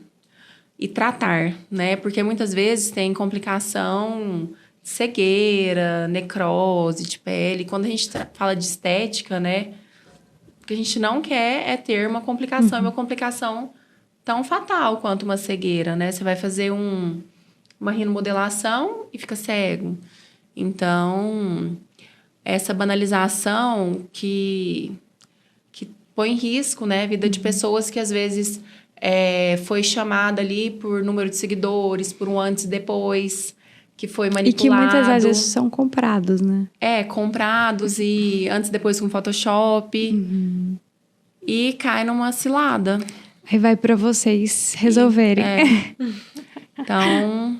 e tratar, né? Porque muitas vezes tem complicação de cegueira, necrose de pele. Quando a gente fala de estética, né? O que a gente não quer é ter uma complicação, e uma complicação tão fatal quanto uma cegueira, né? Você vai fazer uma rinomodelação e fica cego. Então, essa banalização que põe em risco, né, a vida de pessoas que às vezes foi chamada ali por número de seguidores, por um antes e depois, que foi manipulado. E que muitas vezes são comprados, né? Comprados e antes e depois com Photoshop. E cai numa cilada. Aí vai pra vocês resolverem. Então,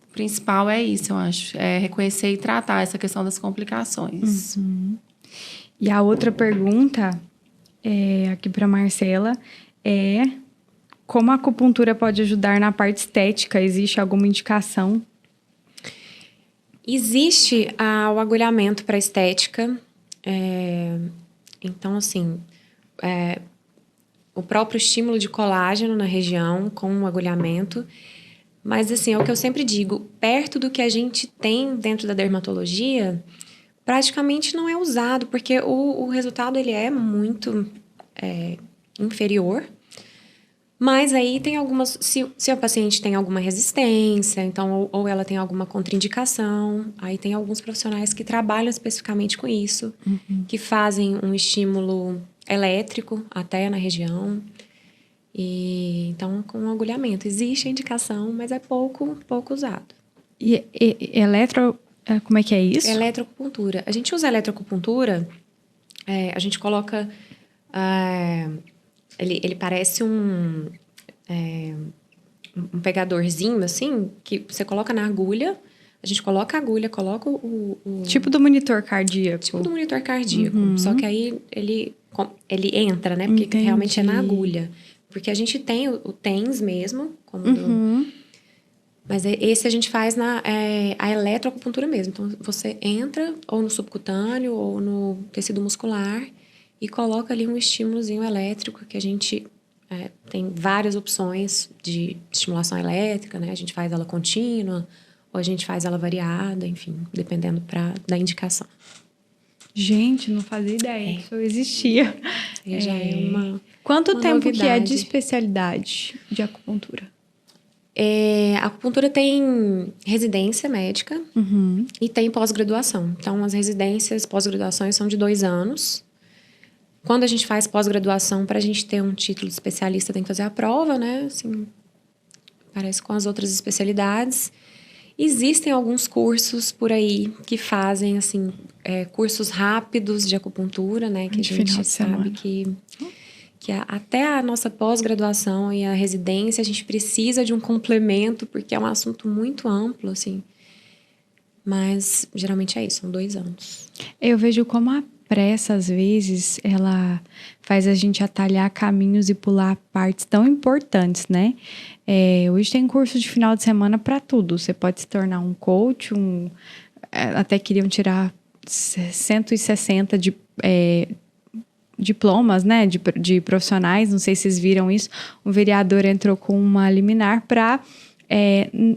o principal é isso, eu acho. É reconhecer e tratar essa questão das complicações. E a outra pergunta, aqui para Marcela, é como a acupuntura pode ajudar na parte estética? Existe alguma indicação? Existe o agulhamento para estética. Então, assim, o próprio estímulo de colágeno na região com o agulhamento. Mas, assim, é o que eu sempre digo, perto do que a gente tem dentro da dermatologia, praticamente não é usado, porque o resultado ele é muito inferior. Mas aí tem algumas... Se a paciente tem alguma resistência, então, ou ela tem alguma contraindicação, aí tem alguns profissionais que trabalham especificamente com isso, que fazem um estímulo elétrico até na região. E, então, com agulhamento. Existe a indicação, mas é pouco usado. E como é que é isso? Eletroacupuntura. A gente usa eletroacupuntura, a gente coloca... Ele parece um pegadorzinho, assim, que você coloca na agulha. A gente coloca a agulha, coloca o... Tipo do monitor cardíaco. Tipo do monitor cardíaco. Só que aí ele entra, né? Porque Entendi. realmente é na agulha. Porque a gente tem o TENS mesmo, como mas esse a gente faz a eletroacupuntura mesmo. Então, você entra ou no subcutâneo ou no tecido muscular e coloca ali um estímulozinho elétrico, que a gente tem várias opções de estimulação elétrica, né? A gente faz ela contínua ou a gente faz ela variada, enfim, dependendo da indicação. Gente, não fazia ideia que isso existia. Já é uma Quanto uma tempo que é novidade. de especialidade de acupuntura? A acupuntura tem residência médica e tem pós-graduação. Então, as residências, pós-graduações são de 2 anos. Quando a gente faz pós-graduação, para a gente ter um título de especialista, tem que fazer a prova, né? Assim, parece com as outras especialidades. Existem alguns cursos por aí que fazem, assim, cursos rápidos de acupuntura, né? Que a De final gente de semana. sabe que até a nossa pós-graduação e a residência, a gente precisa de um complemento, porque é um assunto muito amplo, assim. Mas, geralmente é isso, são 2 anos. Eu vejo como a pressa, às vezes, ela faz a gente atalhar caminhos e pular partes tão importantes, né? Hoje tem curso de final de semana para tudo. Você pode se tornar um coach, até queriam tirar 160 diplomas, né, de profissionais, não sei se vocês viram isso. O vereador entrou com uma liminar para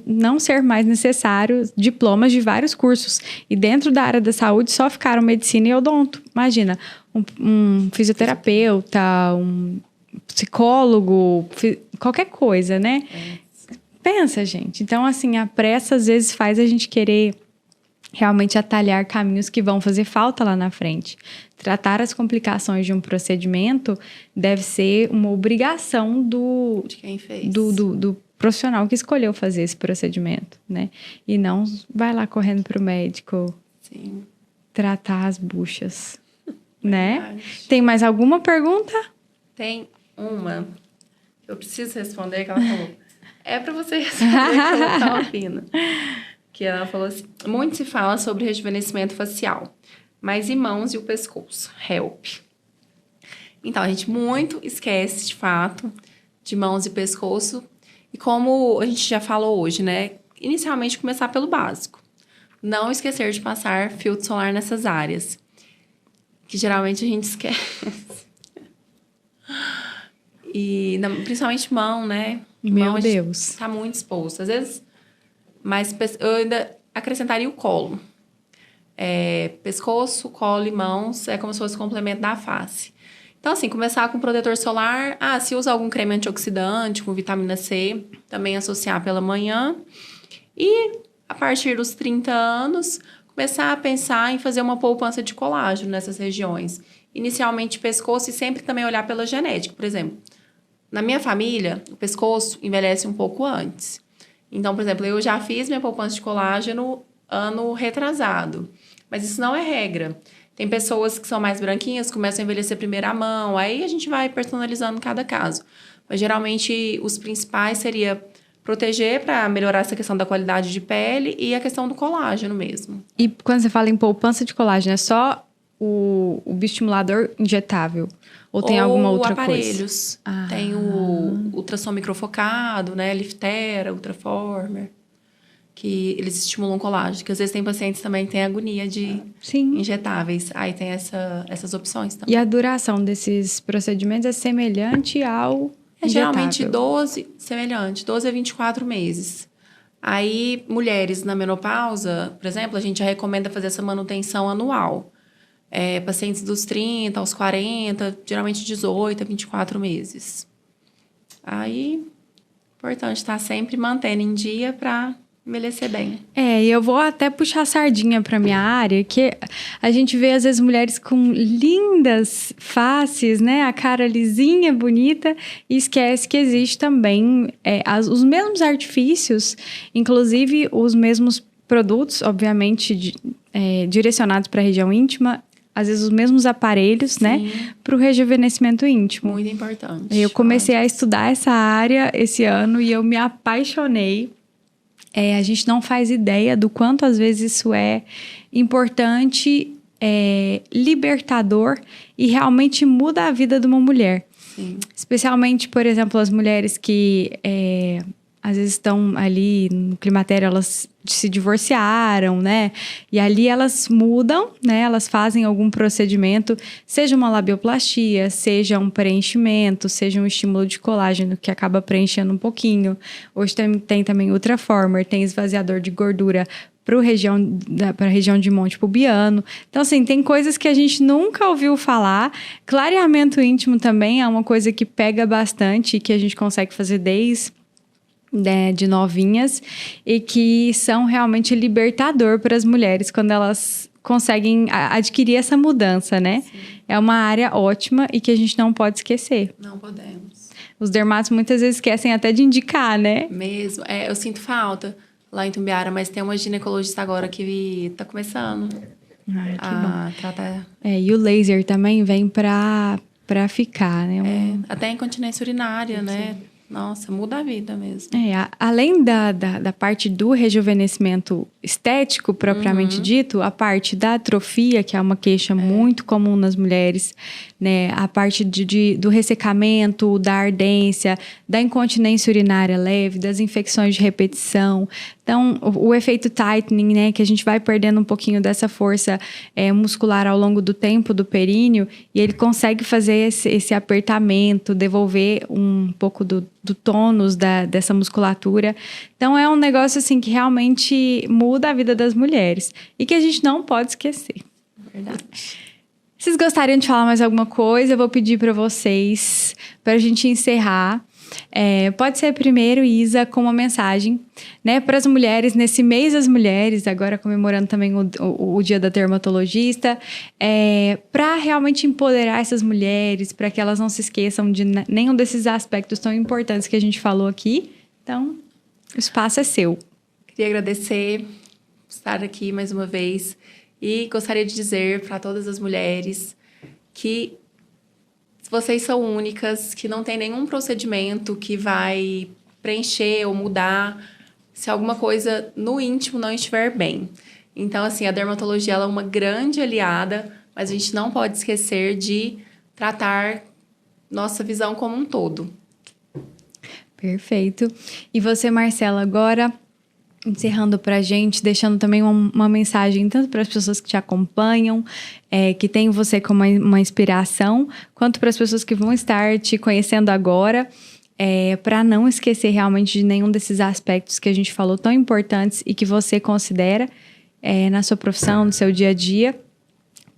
não ser mais necessário diplomas de vários cursos. E dentro da área da saúde só ficaram medicina e odonto. Imagina, um fisioterapeuta, um psicólogo, qualquer coisa, né? Pensa, gente. Então, assim, a pressa às vezes faz a gente querer realmente atalhar caminhos que vão fazer falta lá na frente. Tratar as complicações de um procedimento deve ser uma obrigação De quem fez. do profissional que escolheu fazer esse procedimento, né? E não vai lá correndo pro médico Sim. tratar as buchas, né? Verdade. Tem mais alguma pergunta? Tem uma que eu preciso responder, que ela falou. É para você responder, que eu tava fina. Que ela falou assim: muito se fala sobre rejuvenescimento facial, mas e mãos e o pescoço? Help. Então, a gente muito esquece, de fato, de mãos e pescoço. E como a gente já falou hoje, né? Inicialmente, começar pelo básico. Não esquecer de passar filtro solar nessas áreas, que geralmente a gente esquece. E principalmente mão, né? Meu Mão, a gente Deus. tá muito exposto. Às vezes, mas eu ainda acrescentaria o colo. Pescoço, colo e mãos é como se fosse o complemento da face. Então, assim, começar com protetor solar. Se usa algum creme antioxidante com vitamina C, também associar pela manhã. E, a partir dos 30 anos, começar a pensar em fazer uma poupança de colágeno nessas regiões. Inicialmente, pescoço e sempre também olhar pela genética. Por exemplo, na minha família, o pescoço envelhece um pouco antes. Então, por exemplo, eu já fiz minha poupança de colágeno ano retrasado. Mas isso não é regra. Tem pessoas que são mais branquinhas, começam a envelhecer primeiro à mão. Aí a gente vai personalizando cada caso. Mas geralmente os principais seria proteger para melhorar essa questão da qualidade de pele e a questão do colágeno mesmo. E quando você fala em poupança de colágeno, é só o bioestimulador injetável? Ou tem alguma outra aparelhos. coisa? Tem o ultrassom microfocado, né? Liftera, Ultraformer, que eles estimulam colágeno. Que às vezes tem pacientes também que têm agonia de injetáveis. Aí tem essas opções também. E a duração desses procedimentos é semelhante ao geralmente injetável? semelhante, 12 a 24 meses. Aí, mulheres na menopausa, por exemplo, a gente já recomenda fazer essa manutenção anual. Pacientes dos 30 aos 40, geralmente 18 a 24 meses. Aí, importante estar sempre mantendo em dia para envelhecer bem. E eu vou até puxar a sardinha para minha área, que a gente vê às vezes mulheres com lindas faces, né? A cara lisinha, bonita, e esquece que existe também os mesmos artifícios, inclusive os mesmos produtos, obviamente, direcionados para a região íntima, às vezes os mesmos aparelhos, Sim. né? Para o rejuvenescimento íntimo. Muito importante. Eu comecei a estudar essa área esse ano e eu me apaixonei. A gente não faz ideia do quanto às vezes isso é importante, libertador e realmente muda a vida de uma mulher. Sim. Especialmente, por exemplo, as mulheres que às vezes estão ali no climatério, elas se divorciaram, né? E ali elas mudam, né? Elas fazem algum procedimento, seja uma labioplastia, seja um preenchimento, seja um estímulo de colágeno que acaba preenchendo um pouquinho. Hoje tem também Ultraformer, tem esvaziador de gordura para a região de Monte Pubiano. Então, assim, tem coisas que a gente nunca ouviu falar. Clareamento íntimo também é uma coisa que pega bastante e que a gente consegue fazer desde de novinhas e que são realmente libertador para as mulheres quando elas conseguem adquirir essa mudança, né? Sim. É uma área ótima e que a gente não pode esquecer. Não podemos. Os dermatos muitas vezes esquecem até de indicar, né? Mesmo. Eu sinto falta lá em Tumbiara, mas tem uma ginecologista agora que tá começando a tratar. E o laser também vem para ficar, né? Até incontinência urinária, né? Nossa, muda a vida mesmo. Além da parte do rejuvenescimento estético, propriamente dito, a parte da atrofia, que é uma queixa muito comum nas mulheres, né? A parte do ressecamento, da ardência, da incontinência urinária leve, das infecções de repetição. Então, o efeito tightening, né? Que a gente vai perdendo um pouquinho dessa força muscular ao longo do tempo do períneo, e ele consegue fazer esse apertamento, devolver um pouco do tônus dessa musculatura. Então, é um negócio assim que realmente muda a vida das mulheres e que a gente não pode esquecer. Verdade. Vocês gostariam de falar mais alguma coisa? Eu vou pedir para vocês, para a gente encerrar. Pode ser primeiro, Isa, com uma mensagem, né, para as mulheres, nesse mês das mulheres, agora comemorando também o Dia da Dermatologista, para realmente empoderar essas mulheres, para que elas não se esqueçam de nenhum desses aspectos tão importantes que a gente falou aqui. Então, o espaço é seu. Queria agradecer por estar aqui mais uma vez e gostaria de dizer para todas as mulheres que vocês são únicas, que não tem nenhum procedimento que vai preencher ou mudar se alguma coisa no íntimo não estiver bem. Então, assim, a dermatologia ela é uma grande aliada, mas a gente não pode esquecer de tratar nossa visão como um todo. Perfeito. E você, Marcela, agora encerrando para a gente, deixando também uma mensagem tanto para as pessoas que te acompanham, que têm você como uma inspiração, quanto para as pessoas que vão estar te conhecendo agora, para não esquecer realmente de nenhum desses aspectos que a gente falou tão importantes e que você considera na sua profissão, no seu dia a dia,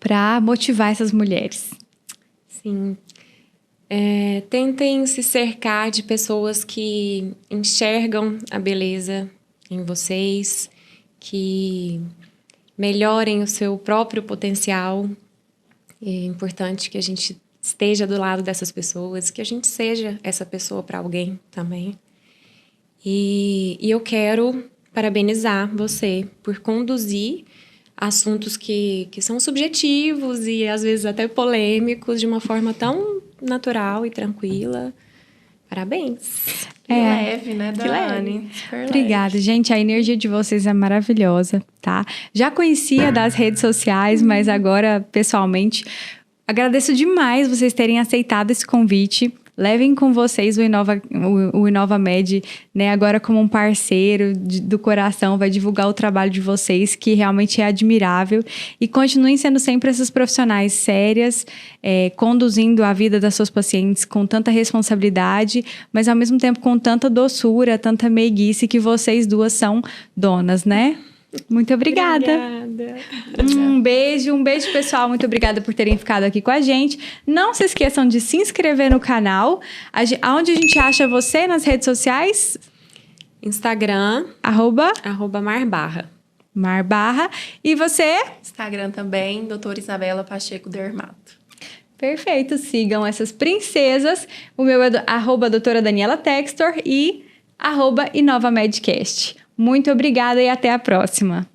para motivar essas mulheres. Sim. Tentem se cercar de pessoas que enxergam a beleza em vocês, que melhorem o seu próprio potencial. É importante que a gente esteja do lado dessas pessoas, que a gente seja essa pessoa para alguém também. E eu quero parabenizar você por conduzir assuntos que são subjetivos e às vezes até polêmicos de uma forma tão natural e tranquila. Parabéns. Que leve, né, Que Dani? Super Obrigada, gente. A energia de vocês é maravilhosa, tá? Já conhecia das redes sociais, mas agora, pessoalmente, agradeço demais vocês terem aceitado esse convite. Levem com vocês o InovaMed, né? Agora como um parceiro do coração, vai divulgar o trabalho de vocês, que realmente é admirável. E continuem sendo sempre essas profissionais sérias, conduzindo a vida das suas pacientes com tanta responsabilidade, mas ao mesmo tempo com tanta doçura, tanta meiguice que vocês duas são donas, né? Muito obrigada. Um beijo, pessoal. Muito obrigada por terem ficado aqui com a gente. Não se esqueçam de se inscrever no canal. Aonde a gente acha você nas redes sociais? Instagram, @marbarra. Marbarra. E você? Instagram também, doutora Isabela Pacheco Dermato. Perfeito. Sigam essas princesas. O meu é @doutora Daniela Textor e @InovaMedcast. Muito obrigada e até a próxima.